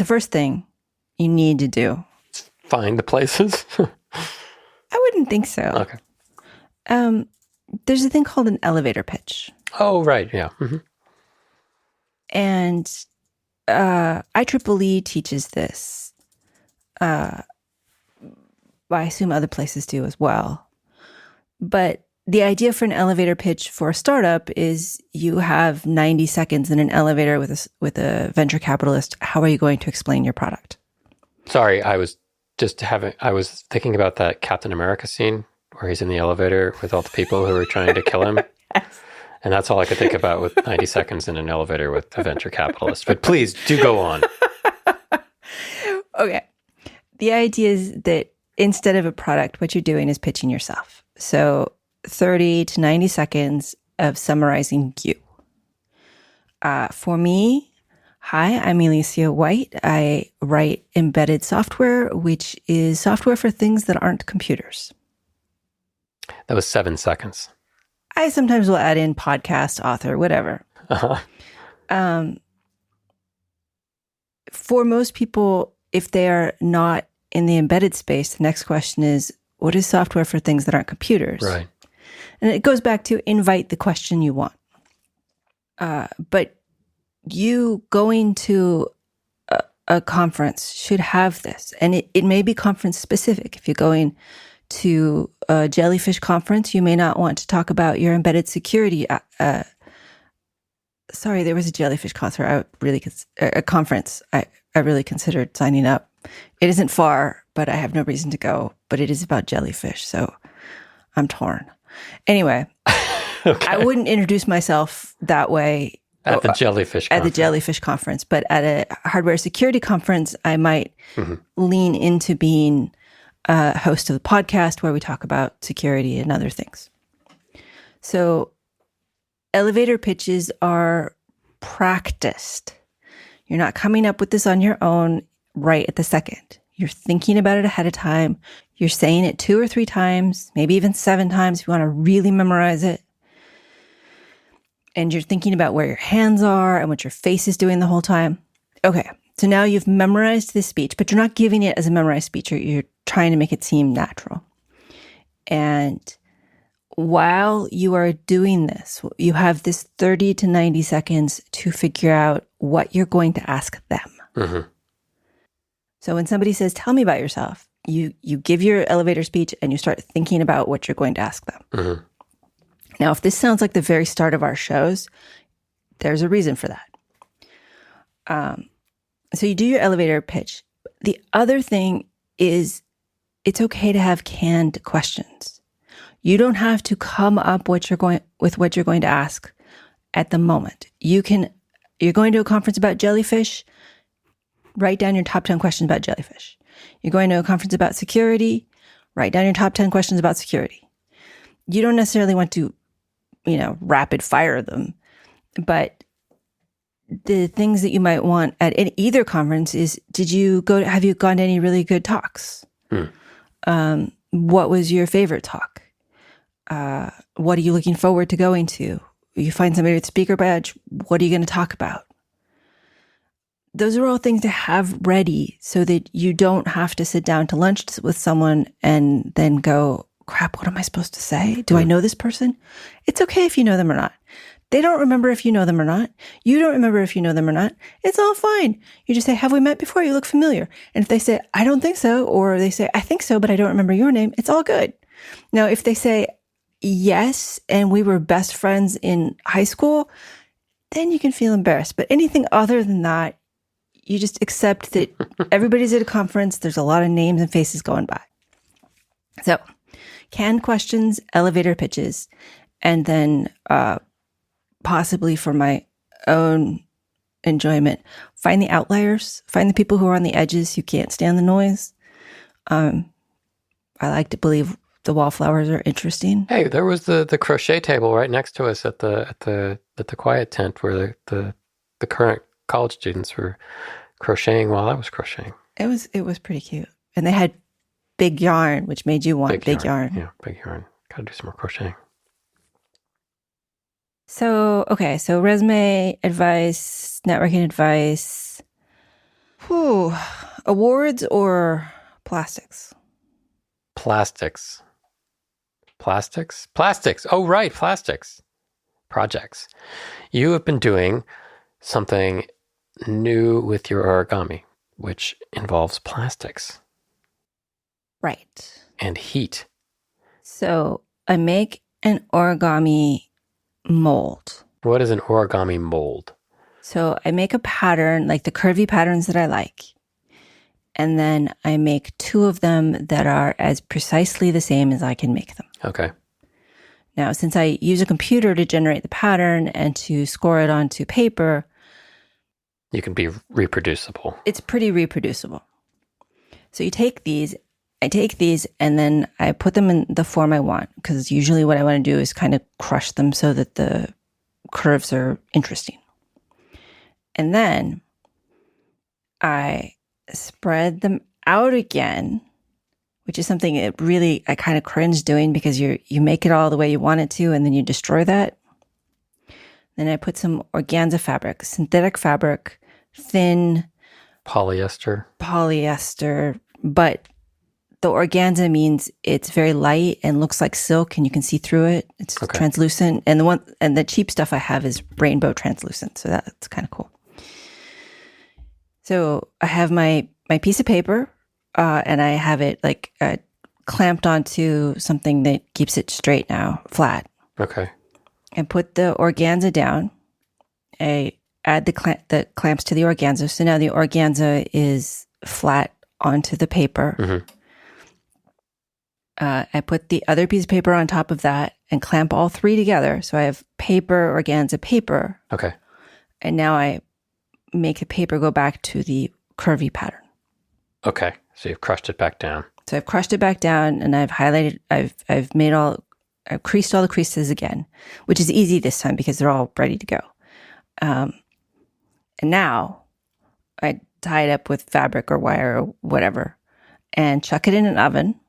Speaker 1: first thing you need to do...
Speaker 2: Find the places?
Speaker 1: I wouldn't think so.
Speaker 2: Okay.
Speaker 1: There's a thing called an elevator pitch.
Speaker 2: Oh, right. Yeah. Mm-hmm.
Speaker 1: And IEEE teaches this. I assume other places do as well. But the idea for an elevator pitch for a startup is you have 90 seconds in an elevator with a venture capitalist. How are you going to explain your product?
Speaker 2: Sorry, I was thinking about that Captain America scene where he's in the elevator with all the people who are trying to kill him.
Speaker 1: Yes.
Speaker 2: And that's all I could think about with 90 seconds in an elevator with a venture capitalist. But please do go on.
Speaker 1: Okay. The idea is that instead of a product, what you're doing is pitching yourself. So 30 to 90 seconds of summarizing you. For me, Hi, I'm Elecia White. I write embedded software, which is software for things that aren't computers.
Speaker 2: That was 7 seconds.
Speaker 1: I sometimes will add in podcast, author, whatever.
Speaker 2: Uh-huh.
Speaker 1: For most people, if they are not in the embedded space, the next question is, what is software for things that aren't computers?
Speaker 2: Right.
Speaker 1: And it goes back to invite the question you want. But you going to a conference should have this. And it may be conference specific. If you're going to a Jellyfish Conference, you may not want to talk about your embedded security. Sorry, there was a Jellyfish concert. A conference. I really considered signing up. It isn't far, but I have no reason to go. But it is about jellyfish, so I'm torn. Anyway,
Speaker 2: Okay.
Speaker 1: I wouldn't introduce myself that way
Speaker 2: At the Jellyfish Conference.
Speaker 1: at the Jellyfish Conference, but at a hardware security conference, I might lean into being a host of the podcast where we talk about security and other things. So elevator pitches are practiced. You're not coming up with this on your own right at the second. You're thinking about it ahead of time. You're saying it 2 or 3 times, maybe even 7 times if you want to really memorize it. And you're thinking about where your hands are and what your face is doing the whole time. Okay, so now you've memorized this speech, but you're not giving it as a memorized speech. You're trying to make it seem natural. And while you are doing this, you have this 30 to 90 seconds to figure out what you're going to ask them.
Speaker 2: Mm-hmm.
Speaker 1: So when somebody says, tell me about yourself, you give your elevator speech and you start thinking about what you're going to ask them.
Speaker 2: Mm-hmm.
Speaker 1: Now, if this sounds like the very start of our shows, there's a reason for that. So you do your elevator pitch. The other thing is it's okay to have canned questions. You don't have to come up with what you're going to ask at the moment. You're going to a conference about jellyfish, write down your top 10 questions about jellyfish. You're going to a conference about security, write down your top 10 questions about security. You don't necessarily want to, rapid fire them, but the things that you might want at either conference is, have you gone to any really good talks? What was your favorite talk? What are you looking forward to going to? You find somebody with speaker badge, what are you going to talk about? Those are all things to have ready so that you don't have to sit down to lunch with someone and then go, crap, what am I supposed to say? Do I know this person? It's okay if you know them or not. They don't remember if you know them or not. You don't remember if you know them or not. It's all fine. You just say, have we met before? You look familiar. And if they say, I don't think so, or they say, I think so, but I don't remember your name, it's all good. Now, if they say, yes, and we were best friends in high school, then you can feel embarrassed. But anything other than that, you just accept that everybody's at a conference. There's a lot of names and faces going by. So, canned questions, elevator pitches, and then possibly for my own enjoyment, find the outliers, find the people who are on the edges who can't stand the noise. I like to believe the wallflowers are interesting.
Speaker 2: Hey, there was the crochet table right next to us at the quiet tent where the current college students were crocheting while I was crocheting.
Speaker 1: It was pretty cute. And they had big yarn, which made you want big yarn.
Speaker 2: Yeah, big yarn. Gotta do some more crocheting.
Speaker 1: So, okay, so resume advice, networking advice. Awards or plastics?
Speaker 2: Plastics. Oh, right, plastics. Projects. You have been doing something new with your origami, which involves plastics.
Speaker 1: Right.
Speaker 2: And heat.
Speaker 1: So I make an origami mold.
Speaker 2: What is an origami mold?
Speaker 1: So I make a pattern, like the curvy patterns that I like. And then I make 2 of them that are as precisely the same as I can make them.
Speaker 2: Okay.
Speaker 1: Now, since I use a computer to generate the pattern and to score it onto paper,
Speaker 2: You can be reproducible.
Speaker 1: It's pretty reproducible. So I take these, and then I put them in the form I want, because usually what I want to do is kind of crush them so that the curves are interesting. And then I spread them out again, which is something that really I kind of cringe doing because you make it all the way you want it to, and then you destroy that. Then I put some organza fabric, synthetic fabric, thin
Speaker 2: Polyester.
Speaker 1: But the organza means it's very light and looks like silk, and you can see through it. It's translucent, and the cheap stuff I have is rainbow translucent, so that's kind of cool. So I have my piece of paper, and I have it like clamped onto something that keeps it straight now, flat.
Speaker 2: Okay.
Speaker 1: And put the organza down. I add the clamps to the organza. So now the organza is flat onto the paper.
Speaker 2: Mm-hmm.
Speaker 1: I put the other piece of paper on top of that and clamp all three together. So I have paper, organza, paper.
Speaker 2: Okay.
Speaker 1: And now I make the paper go back to the curvy pattern.
Speaker 2: Okay. So you've crushed it back down.
Speaker 1: So I've crushed it back down, and I've highlighted, I've creased all the creases again, which is easy this time because they're all ready to go. And now I tie it up with fabric or wire or whatever and chuck it in an oven.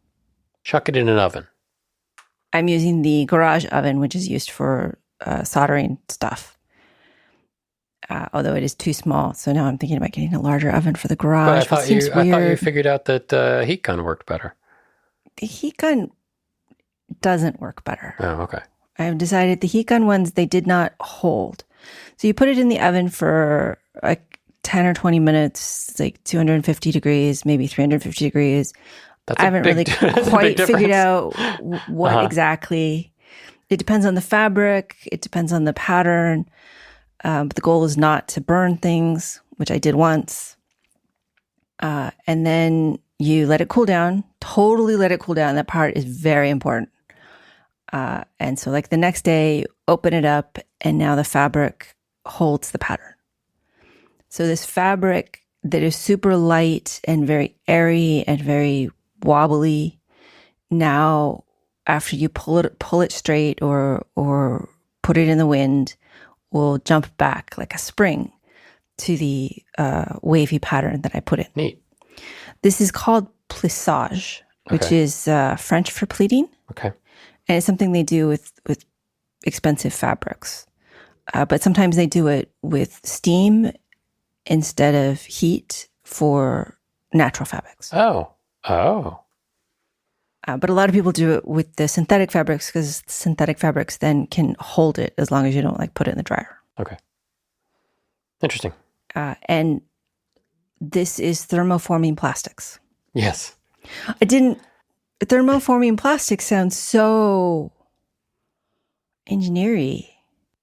Speaker 2: Chuck it in an oven.
Speaker 1: I'm using the garage oven, which is used for soldering stuff. Although it is too small. So now I'm thinking about getting a larger oven for the garage.
Speaker 2: But I thought you figured out that heat gun worked better.
Speaker 1: The heat gun doesn't work better.
Speaker 2: Oh, okay.
Speaker 1: I've decided the heat gun ones, they did not hold. So you put it in the oven for like 10 or 20 minutes, like 250 degrees, maybe 350 degrees. I haven't really quite figured out what exactly. It depends on the fabric. It depends on the pattern. But the goal is not to burn things, which I did once. And then you let it cool down, totally let it cool down. That part is very important. And so like the next day, open it up, and now the fabric holds the pattern. So this fabric that is super light and very airy and very wobbly, now after you pull it straight or put it in the wind, will jump back like a spring to the wavy pattern that I put in.
Speaker 2: Neat.
Speaker 1: This is called plissage, which is French for pleating.
Speaker 2: Okay.
Speaker 1: And it's something they do with expensive fabrics. But sometimes they do it with steam instead of heat for natural fabrics.
Speaker 2: Oh.
Speaker 1: But a lot of people do it with the synthetic fabrics because synthetic fabrics then can hold it as long as you don't like put it in the dryer.
Speaker 2: Okay. Interesting.
Speaker 1: And this is thermoforming plastics.
Speaker 2: Yes.
Speaker 1: Thermoforming plastics sounds so engineering.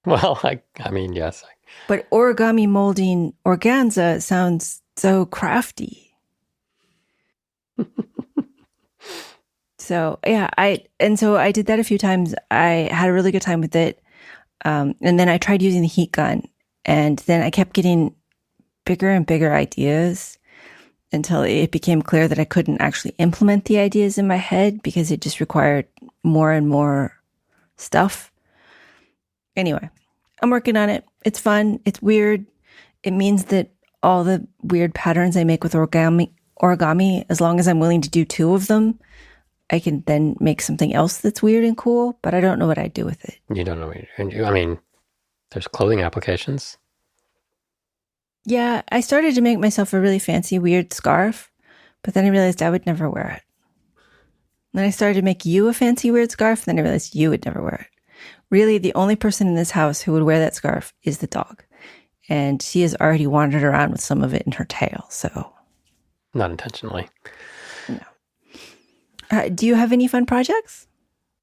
Speaker 2: Well, I mean, yes.
Speaker 1: But origami molding organza sounds so crafty. So yeah, I did that a few times. I had a really good time with it. And then I tried using the heat gun, and then I kept getting bigger and bigger ideas until it became clear that I couldn't actually implement the ideas in my head because it just required more and more stuff. Anyway, I'm working on it. It's fun. It's weird. It means that all the weird patterns I make with origami, as long as I'm willing to do 2 of them, I can then make something else that's weird and cool, but I don't know what I'd do with it.
Speaker 2: You don't know. I mean, there's clothing applications.
Speaker 1: Yeah, I started to make myself a really fancy, weird scarf, but then I realized I would never wear it. Then I started to make you a fancy, weird scarf, and then I realized you would never wear it. Really, the only person in this house who would wear that scarf is the dog. And she has already wandered around with some of it in her tail, so.
Speaker 2: Not intentionally.
Speaker 1: No. Do you have any fun projects?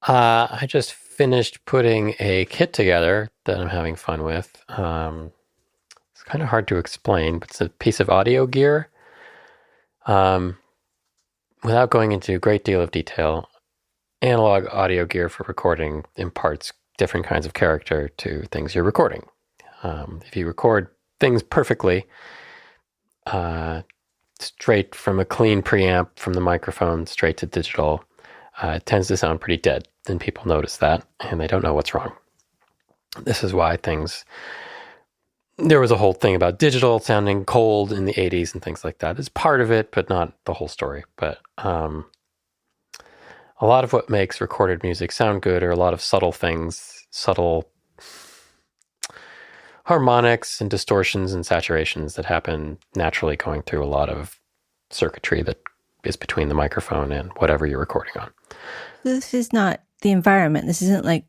Speaker 2: I just finished putting a kit together that I'm having fun with. It's kind of hard to explain, but it's a piece of audio gear. Without going into a great deal of detail, analog audio gear for recording imparts different kinds of character to things you're recording. If you record things perfectly, straight from a clean preamp from the microphone straight to digital, it tends to sound pretty dead. And people notice that, and they don't know what's wrong. This is why things there was a whole thing about digital sounding cold in the 80s and things like that. It's part of it, but not the whole story. But a lot of what makes recorded music sound good are a lot of subtle things, subtle harmonics and distortions and saturations that happen naturally going through a lot of circuitry that is between the microphone and whatever you're recording on.
Speaker 1: This is not the environment. This isn't like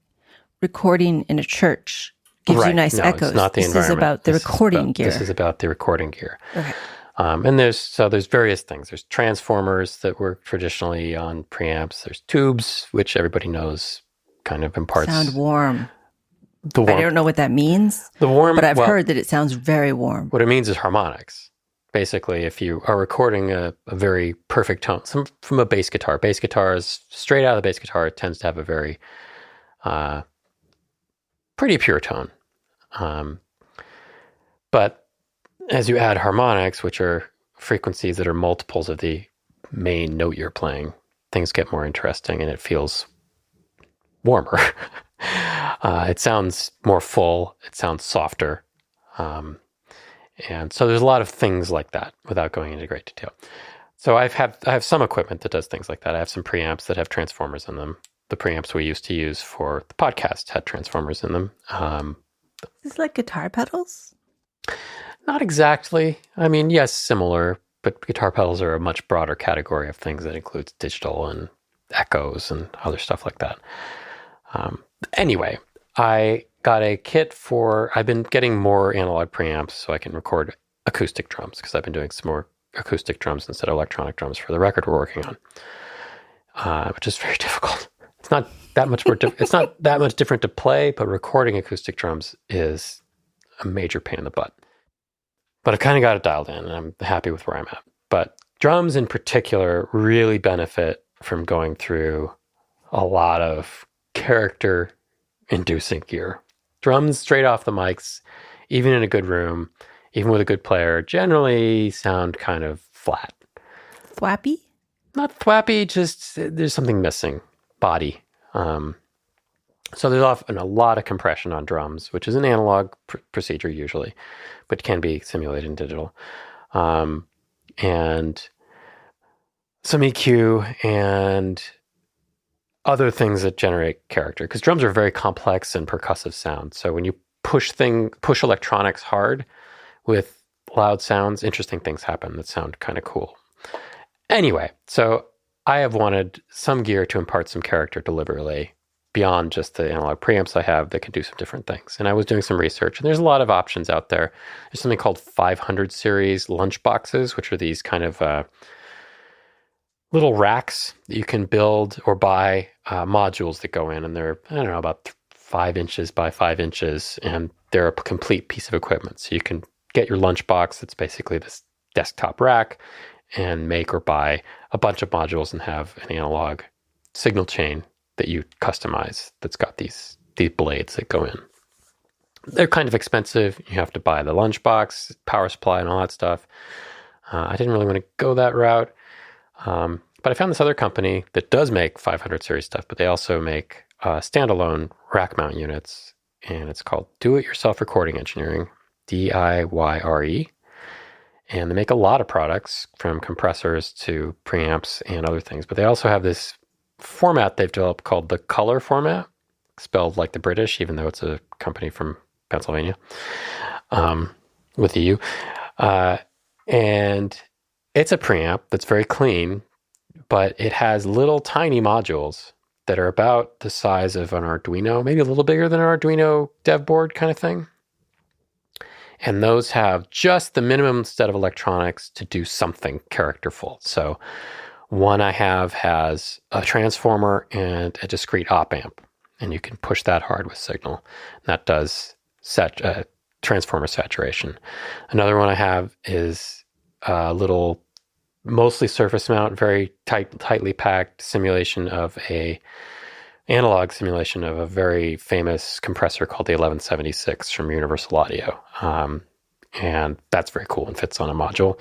Speaker 1: recording in a church. Gives you nice echoes.
Speaker 2: It's not the environment.
Speaker 1: This is about the recording gear.
Speaker 2: This is about the recording gear.
Speaker 1: Okay.
Speaker 2: And there's various things. There's transformers that work traditionally on preamps. There's tubes, which everybody knows kind of imparts
Speaker 1: sound warm.
Speaker 2: The warmth.
Speaker 1: I don't know what that means.
Speaker 2: The warm,
Speaker 1: but I've heard that it sounds very warm.
Speaker 2: What it means is harmonics. Basically, if you are recording a very perfect tone from a bass guitar, straight out of the bass guitar, it tends to have a very pretty pure tone. But as you add harmonics, which are frequencies that are multiples of the main note you're playing, things get more interesting and it feels warmer. It sounds more full. It sounds softer. And so there's a lot of things like that without going into great detail. So I have some equipment that does things like that. I have some preamps that have transformers in them. The preamps we used to use for the podcast had transformers in them.
Speaker 1: Is it like guitar pedals?
Speaker 2: Not exactly. I mean, yes, similar, but guitar pedals are a much broader category of things that includes digital and echoes and other stuff like that. Anyway, I got a kit I've been getting more analog preamps so I can record acoustic drums because I've been doing some more acoustic drums instead of electronic drums for the record we're working on, which is very difficult. It's not that much more. It's not that much different to play, but recording acoustic drums is a major pain in the butt. But I've kind of got it dialed in, and I'm happy with where I'm at. But drums in particular really benefit from going through a lot of character-inducing gear. Drums straight off the mics, even in a good room, even with a good player, generally sound kind of flat.
Speaker 1: Thwappy?
Speaker 2: Not thwappy, just there's something missing. Body. So there's often a lot of compression on drums, which is an analog procedure usually, but can be simulated in digital. And some EQ and other things that generate character, because drums are very complex and percussive sound. So when you push electronics hard with loud sounds, interesting things happen that sound kind of cool. Anyway, so I have wanted some gear to impart some character deliberately beyond just the analog preamps I have that can do some different things. And I was doing some research, and there's a lot of options out there. There's something called 500 series lunch boxes, which are these kind of little racks that you can build or buy modules that go in, and they're, I don't know, about 5 inches by 5 inches, and they're a complete piece of equipment. So you can get your lunch box that's basically this desktop rack and make or buy a bunch of modules and have an analog signal chain that you customize that's got these blades that go in. They're kind of expensive. You have to buy the lunch box, power supply, and all that stuff. I didn't really want to go that route. But I found this other company that does make 500 series stuff, but they also make standalone rack mount units, and it's called Do-It-Yourself Recording Engineering, DIYRE. And they make a lot of products from compressors to preamps and other things, but they also have this format they've developed called the color format, spelled like the British, even though it's a company from Pennsylvania, with the U. And it's a preamp that's very clean, but it has little tiny modules that are about the size of an Arduino, maybe a little bigger than an Arduino dev board kind of thing. And those have just the minimum set of electronics to do something characterful. So one I have has a transformer and a discrete op amp, and you can push that hard with signal. That does transformer saturation. Another one I have is a little, mostly surface mount, very tightly packed analog simulation of a very famous compressor called the 1176 from Universal Audio. And that's very cool and fits on a module.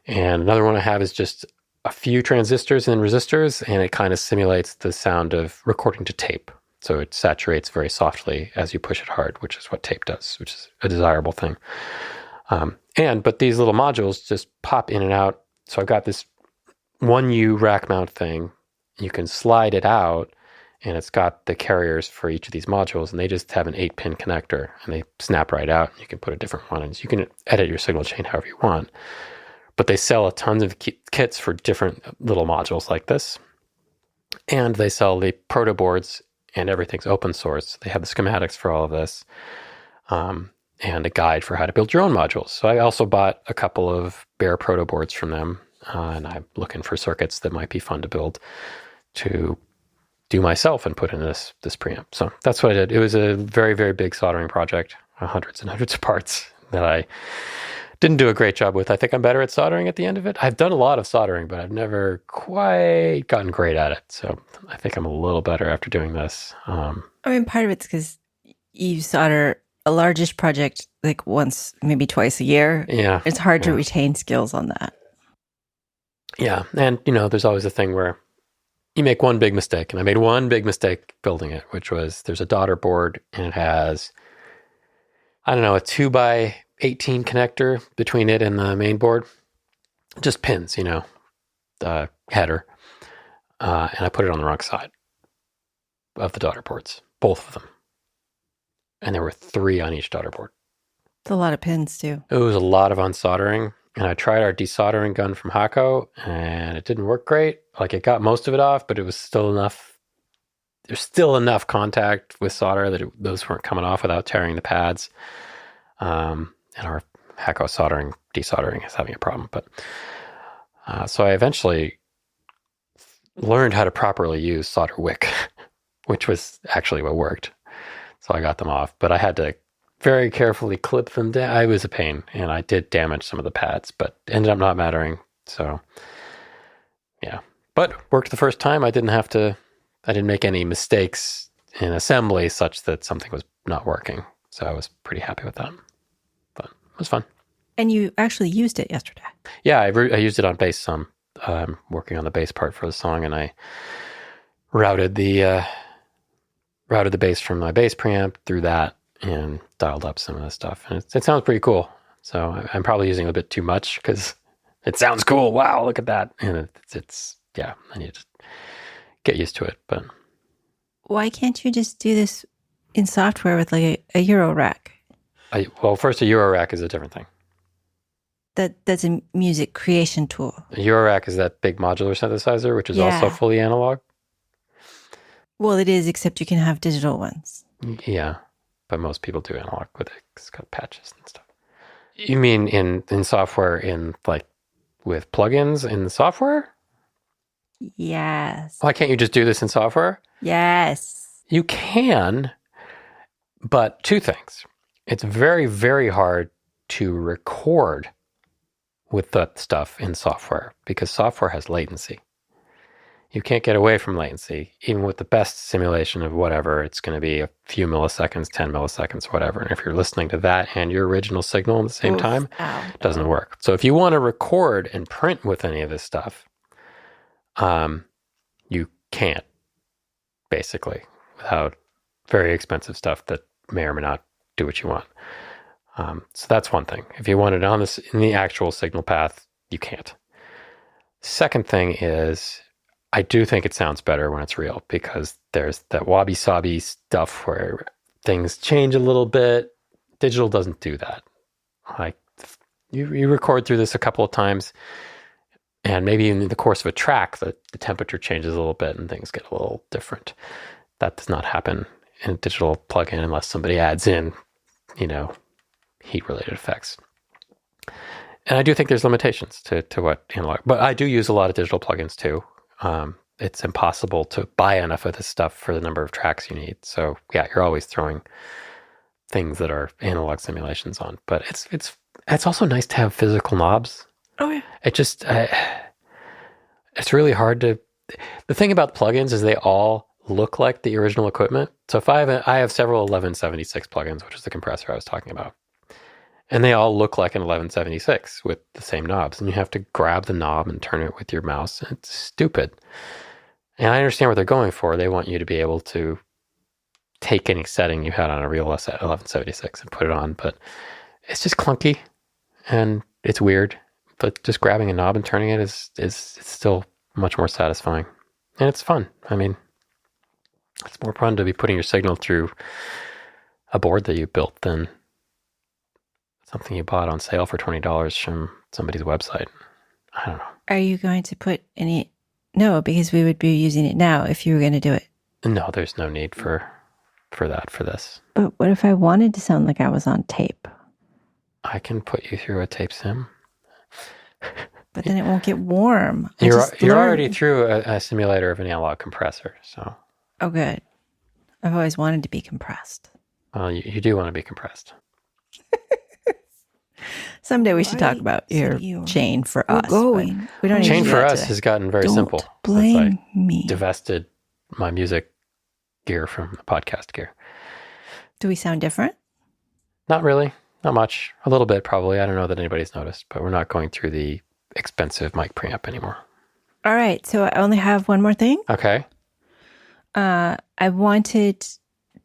Speaker 2: And another one I have is just a few transistors and resistors, and it kind of simulates the sound of recording to tape. So it saturates very softly as you push it hard, which is what tape does, which is a desirable thing. But these little modules just pop in and out. So I've got this 1U rack mount thing. You can slide it out, and it's got the carriers for each of these modules, and they just have an 8-pin connector, and they snap right out. You can put a different one, and you can edit your signal chain however you want. But they sell a tons of kits for different little modules like this, and they sell the proto boards, and everything's open source. They have the schematics for all of this, and a guide for how to build your own modules. So I also bought a couple of bare proto boards from them, and I'm looking for circuits that might be fun to build to do myself and put in this preamp. So that's what I did. It was a very, very big soldering project, hundreds and hundreds of parts that I didn't do a great job with. I think I'm better at soldering at the end of it. I've done a lot of soldering, but I've never quite gotten great at it. So I think I'm a little better after doing this.
Speaker 1: I mean, part of it's because you solder a largish project like once, maybe twice a year.
Speaker 2: Yeah.
Speaker 1: It's hard to retain skills on that.
Speaker 2: Yeah. And, there's always a thing where you make one big mistake. And I made one big mistake building it, which was there's a daughter board and it has, I don't know, a 2x18 connector between it and the main board. Just pins, the header. And I put it on the wrong side of the daughter boards, both of them. And there were 3 on each daughter board.
Speaker 1: It's a lot of pins too.
Speaker 2: It was a lot of unsoldering. And I tried our desoldering gun from Hakko, and it didn't work great. Like, it got most of it off, but it was still enough. There's still enough contact with solder that those weren't coming off without tearing the pads. And our Hakko desoldering is having a problem. But so I eventually learned how to properly use solder wick, which was actually what worked. So I got them off, but I had to very carefully clip them down. I was a pain, and I did damage some of the pads, but ended up not mattering. So, yeah. But worked the first time. I didn't make any mistakes in assembly such that something was not working. So I was pretty happy with that. But it was fun.
Speaker 1: And you actually used it yesterday.
Speaker 2: Yeah, I used it on bass some. Working on the bass part for the song, and I routed the bass from my bass preamp through that and dialed up some of the stuff. And it sounds pretty cool. So I'm probably using a bit too much because it sounds cool. Wow, look at that. And it's I need to get used to it. But
Speaker 1: why can't you just do this in software with like a Euro rack?
Speaker 2: First, a Euro rack is a different thing.
Speaker 1: That's a music creation tool.
Speaker 2: A Euro rack is that big modular synthesizer, which is also fully analog.
Speaker 1: Well, it is, except you can have digital ones.
Speaker 2: Yeah, but most people do analog with it. It's got patches and stuff. You mean in software, with plugins in software?
Speaker 1: Yes.
Speaker 2: Why can't you just do this in software?
Speaker 1: Yes.
Speaker 2: You can, but 2 things. It's very, very hard to record with that stuff in software because software has latency. You can't get away from latency. Even with the best simulation of whatever, it's going to be a few milliseconds, 10 milliseconds, whatever. And if you're listening to that and your original signal at the same time, it doesn't work. So if you want to record and print with any of this stuff, you can't, basically, without very expensive stuff that may or may not do what you want. So that's one thing. If you want it on this in the actual signal path, you can't. Second thing is, I do think it sounds better when it's real because there's that wabi-sabi stuff where things change a little bit. Digital doesn't do that. Like you record through this a couple of times, and maybe in the course of a track, the temperature changes a little bit and things get a little different. That does not happen in a digital plugin unless somebody adds in, heat-related effects. And I do think there's limitations to what analog, but I do use a lot of digital plugins too. It's impossible to buy enough of this stuff for the number of tracks you need. So yeah, you're always throwing things that are analog simulations on, but it's also nice to have physical knobs.
Speaker 1: Oh yeah.
Speaker 2: It's really hard to, the thing about plugins is they all look like the original equipment. So if I have several 1176 plugins, which is the compressor I was talking about. And they all look like an 1176 with the same knobs. And you have to grab the knob and turn it with your mouse. It's stupid. And I understand what they're going for. They want you to be able to take any setting you had on a real 1176 and put it on, but it's just clunky and it's weird. But just grabbing a knob and turning it is it's still much more satisfying, and it's fun. I mean, it's more fun to be putting your signal through a board that you built than something you bought on sale for $20 from somebody's website. I don't know.
Speaker 1: Are you going to put any? No, because we would be using it now if you were going to do it.
Speaker 2: No, there's no need for that for this.
Speaker 1: But what if I wanted to sound like I was on tape?
Speaker 2: I can put you through a tape sim.
Speaker 1: But then it won't get warm.
Speaker 2: You're already through a simulator of an analog compressor, so.
Speaker 1: Oh, good. I've always wanted to be compressed.
Speaker 2: Well, you do want to be compressed.
Speaker 1: Someday we should talk about your chain for us. We don't
Speaker 2: chain for us has gotten very simple.
Speaker 1: Blame me.
Speaker 2: Divested my music gear from the podcast gear.
Speaker 1: Do we sound different?
Speaker 2: Not really. Not much. A little bit, probably. I don't know that anybody's noticed, but we're not going through the expensive mic preamp anymore.
Speaker 1: All right. So I only have one more thing.
Speaker 2: Okay.
Speaker 1: I wanted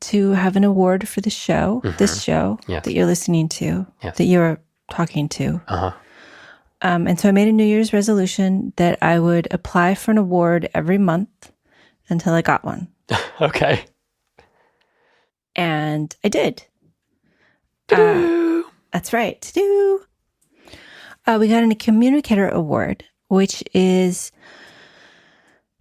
Speaker 1: to have an award for the show, this show that you're listening to, that you're talking to. And so I made a New Year's resolution that I would apply for an award every month until I got one.
Speaker 2: Okay.
Speaker 1: And I did. That's right. We got a communicator award, which is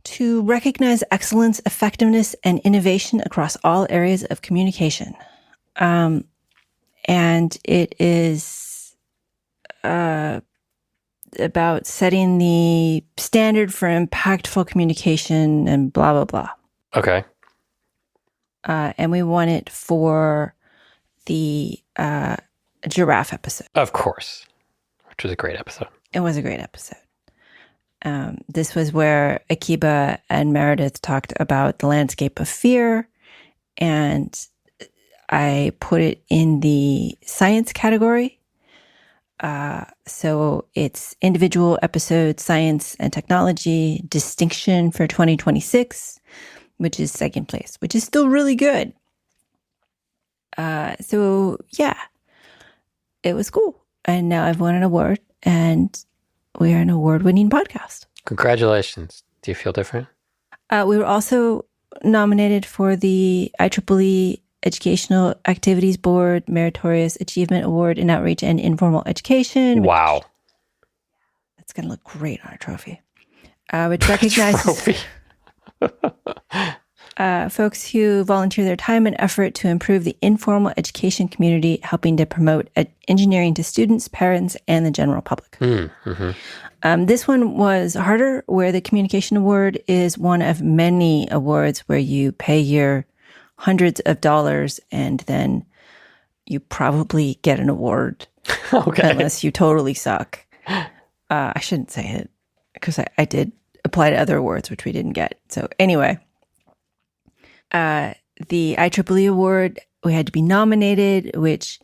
Speaker 1: to recognize excellence, effectiveness, and innovation across all areas of communication. And it is about setting the standard for impactful communication and blah, blah, blah.
Speaker 2: Okay.
Speaker 1: And we won it for the giraffe episode.
Speaker 2: Of course. Which was a great episode.
Speaker 1: It was a great episode. This was where Akiba and Meredith talked about the landscape of fear, and I put it in the science category. So it's individual episode, science and technology, distinction for 2026, which is second place, which is still really good. So yeah, it was cool. And now I've won an award, and we are an award-winning podcast.
Speaker 2: Congratulations. Do you feel different?
Speaker 1: We were also nominated for the IEEE Educational Activities Board Meritorious Achievement Award in Outreach and Informal Education.
Speaker 2: Wow.
Speaker 1: That's going to look great on our trophy. Which recognizes folks who volunteer their time and effort to improve the informal education community, helping to promote engineering to students, parents, and the general public. This one was harder, where the Communication Award is one of many awards where you pay your hundreds of dollars and then you probably get an award.
Speaker 2: Okay.
Speaker 1: Unless you totally suck. I shouldn't say it because I did apply to other awards, which we didn't get. So anyway, the IEEE award, we had to be nominated, which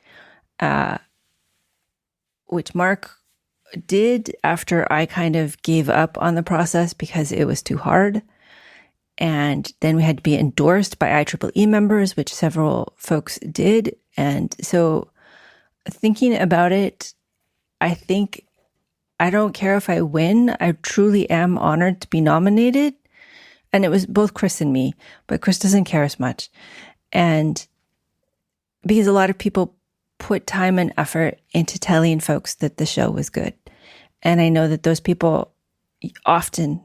Speaker 1: Mark did after I kind of gave up on the process because it was too hard. And then we had to be endorsed by IEEE members, which several folks did. And so thinking about it, I think I don't care if I win. I truly am honored to be nominated. And it was both Chris and me, but Chris doesn't care as much. And because a lot of people put time and effort into telling folks that the show was good. And I know that those people often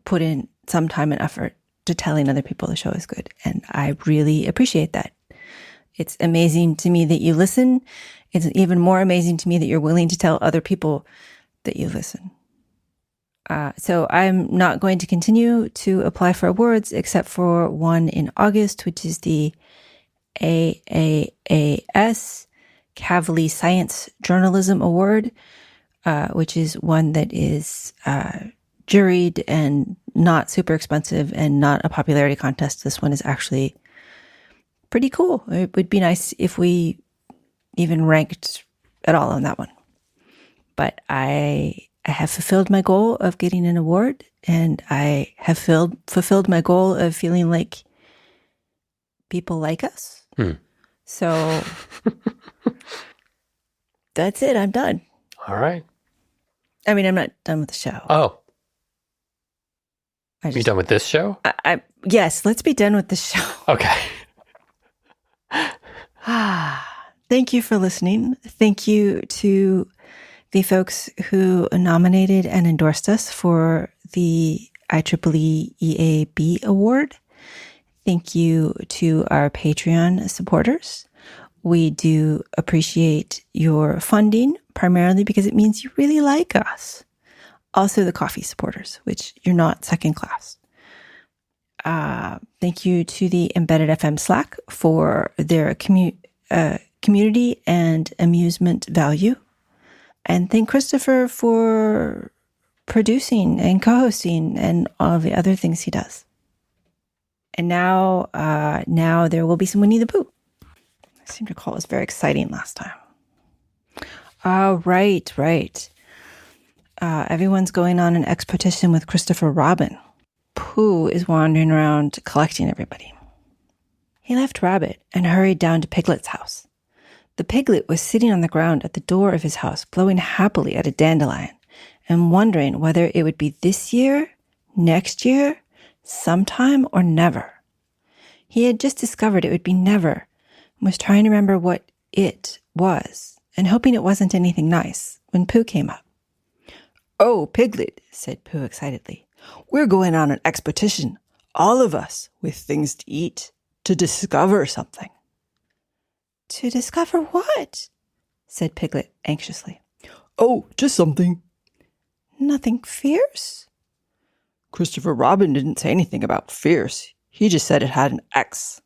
Speaker 1: put in some time and effort to telling other people the show is good. And I really appreciate that. It's amazing to me that you listen. It's even more amazing to me that you're willing to tell other people that you listen. So I'm not going to continue to apply for awards except for one in August, which is the AAAS Kavli Science Journalism Award, which is one that is juried and not super expensive and not a popularity contest. This one is actually pretty cool. It would be nice if we even ranked at all on that one. But I have fulfilled my goal of getting an award, and I have fulfilled my goal of feeling like people like us.
Speaker 2: Hmm.
Speaker 1: So that's it. I'm done.
Speaker 2: All right.
Speaker 1: I mean, I'm not done with the show.
Speaker 2: Oh. You done with this show?
Speaker 1: Yes, let's be done with the show.
Speaker 2: Okay.
Speaker 1: Thank you for listening. Thank you to the folks who nominated and endorsed us for the IEEE EAB Award. Thank you to our Patreon supporters. We do appreciate your funding, primarily because it means you really like us. Also the coffee supporters, which you're not second class. Thank you to the Embedded FM Slack for their community and amusement value. And thank Christopher for producing and co-hosting and all the other things he does. And now there will be some Winnie the Pooh. I seem to recall it was very exciting last time. Right. Everyone's going on an expedition with Christopher Robin. Pooh is wandering around collecting everybody. He left Rabbit and hurried down to Piglet's house. The piglet was sitting on the ground at the door of his house, blowing happily at a dandelion and wondering whether it would be this year, next year, sometime, or never. He had just discovered it would be never and was trying to remember what it was and hoping it wasn't anything nice when Pooh came up. "Oh, Piglet," said Pooh excitedly. "We're going on an expedition, all of us, with things to eat, to discover something." "To discover what?" said Piglet anxiously. "Oh, just something." "Nothing fierce?" "Christopher Robin didn't say anything about fierce. He just said it had an X."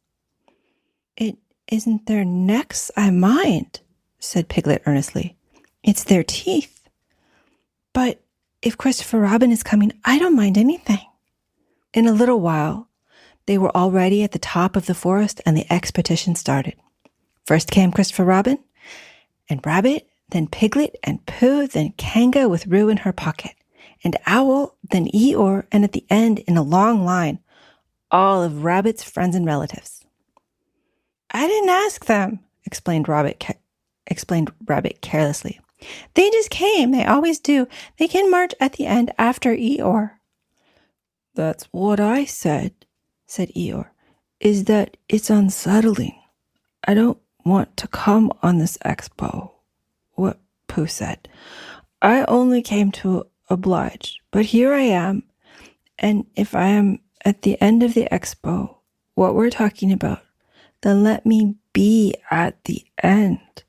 Speaker 1: "It isn't their necks I mind," said Piglet earnestly. "It's their teeth. But if Christopher Robin is coming, I don't mind anything." In a little while, they were already at the top of the forest and the expedition started. First came Christopher Robin and Rabbit, then Piglet and Pooh, then Kanga with Roo in her pocket, and Owl, then Eeyore, and at the end, in a long line, all of Rabbit's friends and relatives. "I didn't ask them," explained Rabbit carelessly. "They just came. They always do. They can march at the end after Eeyore." "That's what I said Eeyore, "is that it's unsettling. I don't want to come on this expo." "What?" Pooh said. "I only came to oblige, but here I am. And if I am at the end of the expo, what we're talking about, then let me be at the end.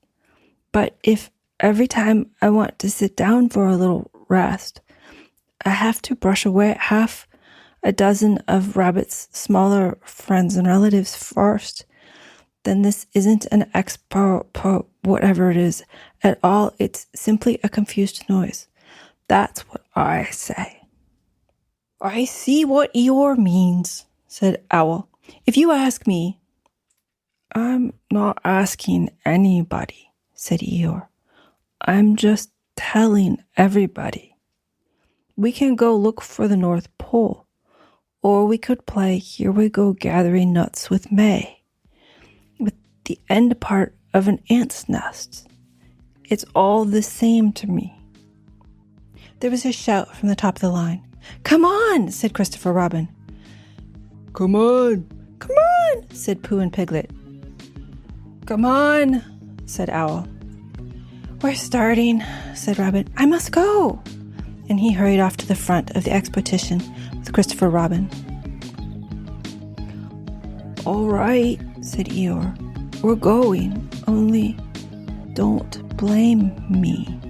Speaker 1: But if every time I want to sit down for a little rest, I have to brush away half a dozen of Rabbit's smaller friends and relatives first, then this isn't an expo, whatever it is, at all. It's simply a confused noise. That's what I say." "I see what Eeyore means," said Owl. "If you ask me..." "I'm not asking anybody," said Eeyore. "I'm just telling everybody. We can go look for the North Pole, or we could play Here We Go Gathering Nuts with May, with the end part of an ant's nest. It's all the same to me." There was a shout from the top of the line. "Come on," said Christopher Robin. "Come on, said Pooh and Piglet. "Come on," said Owl. "We're starting," said Rabbit. "I must go." And he hurried off to the front of the expedition with Christopher Robin. "All right," said Eeyore. "We're going, only don't blame me."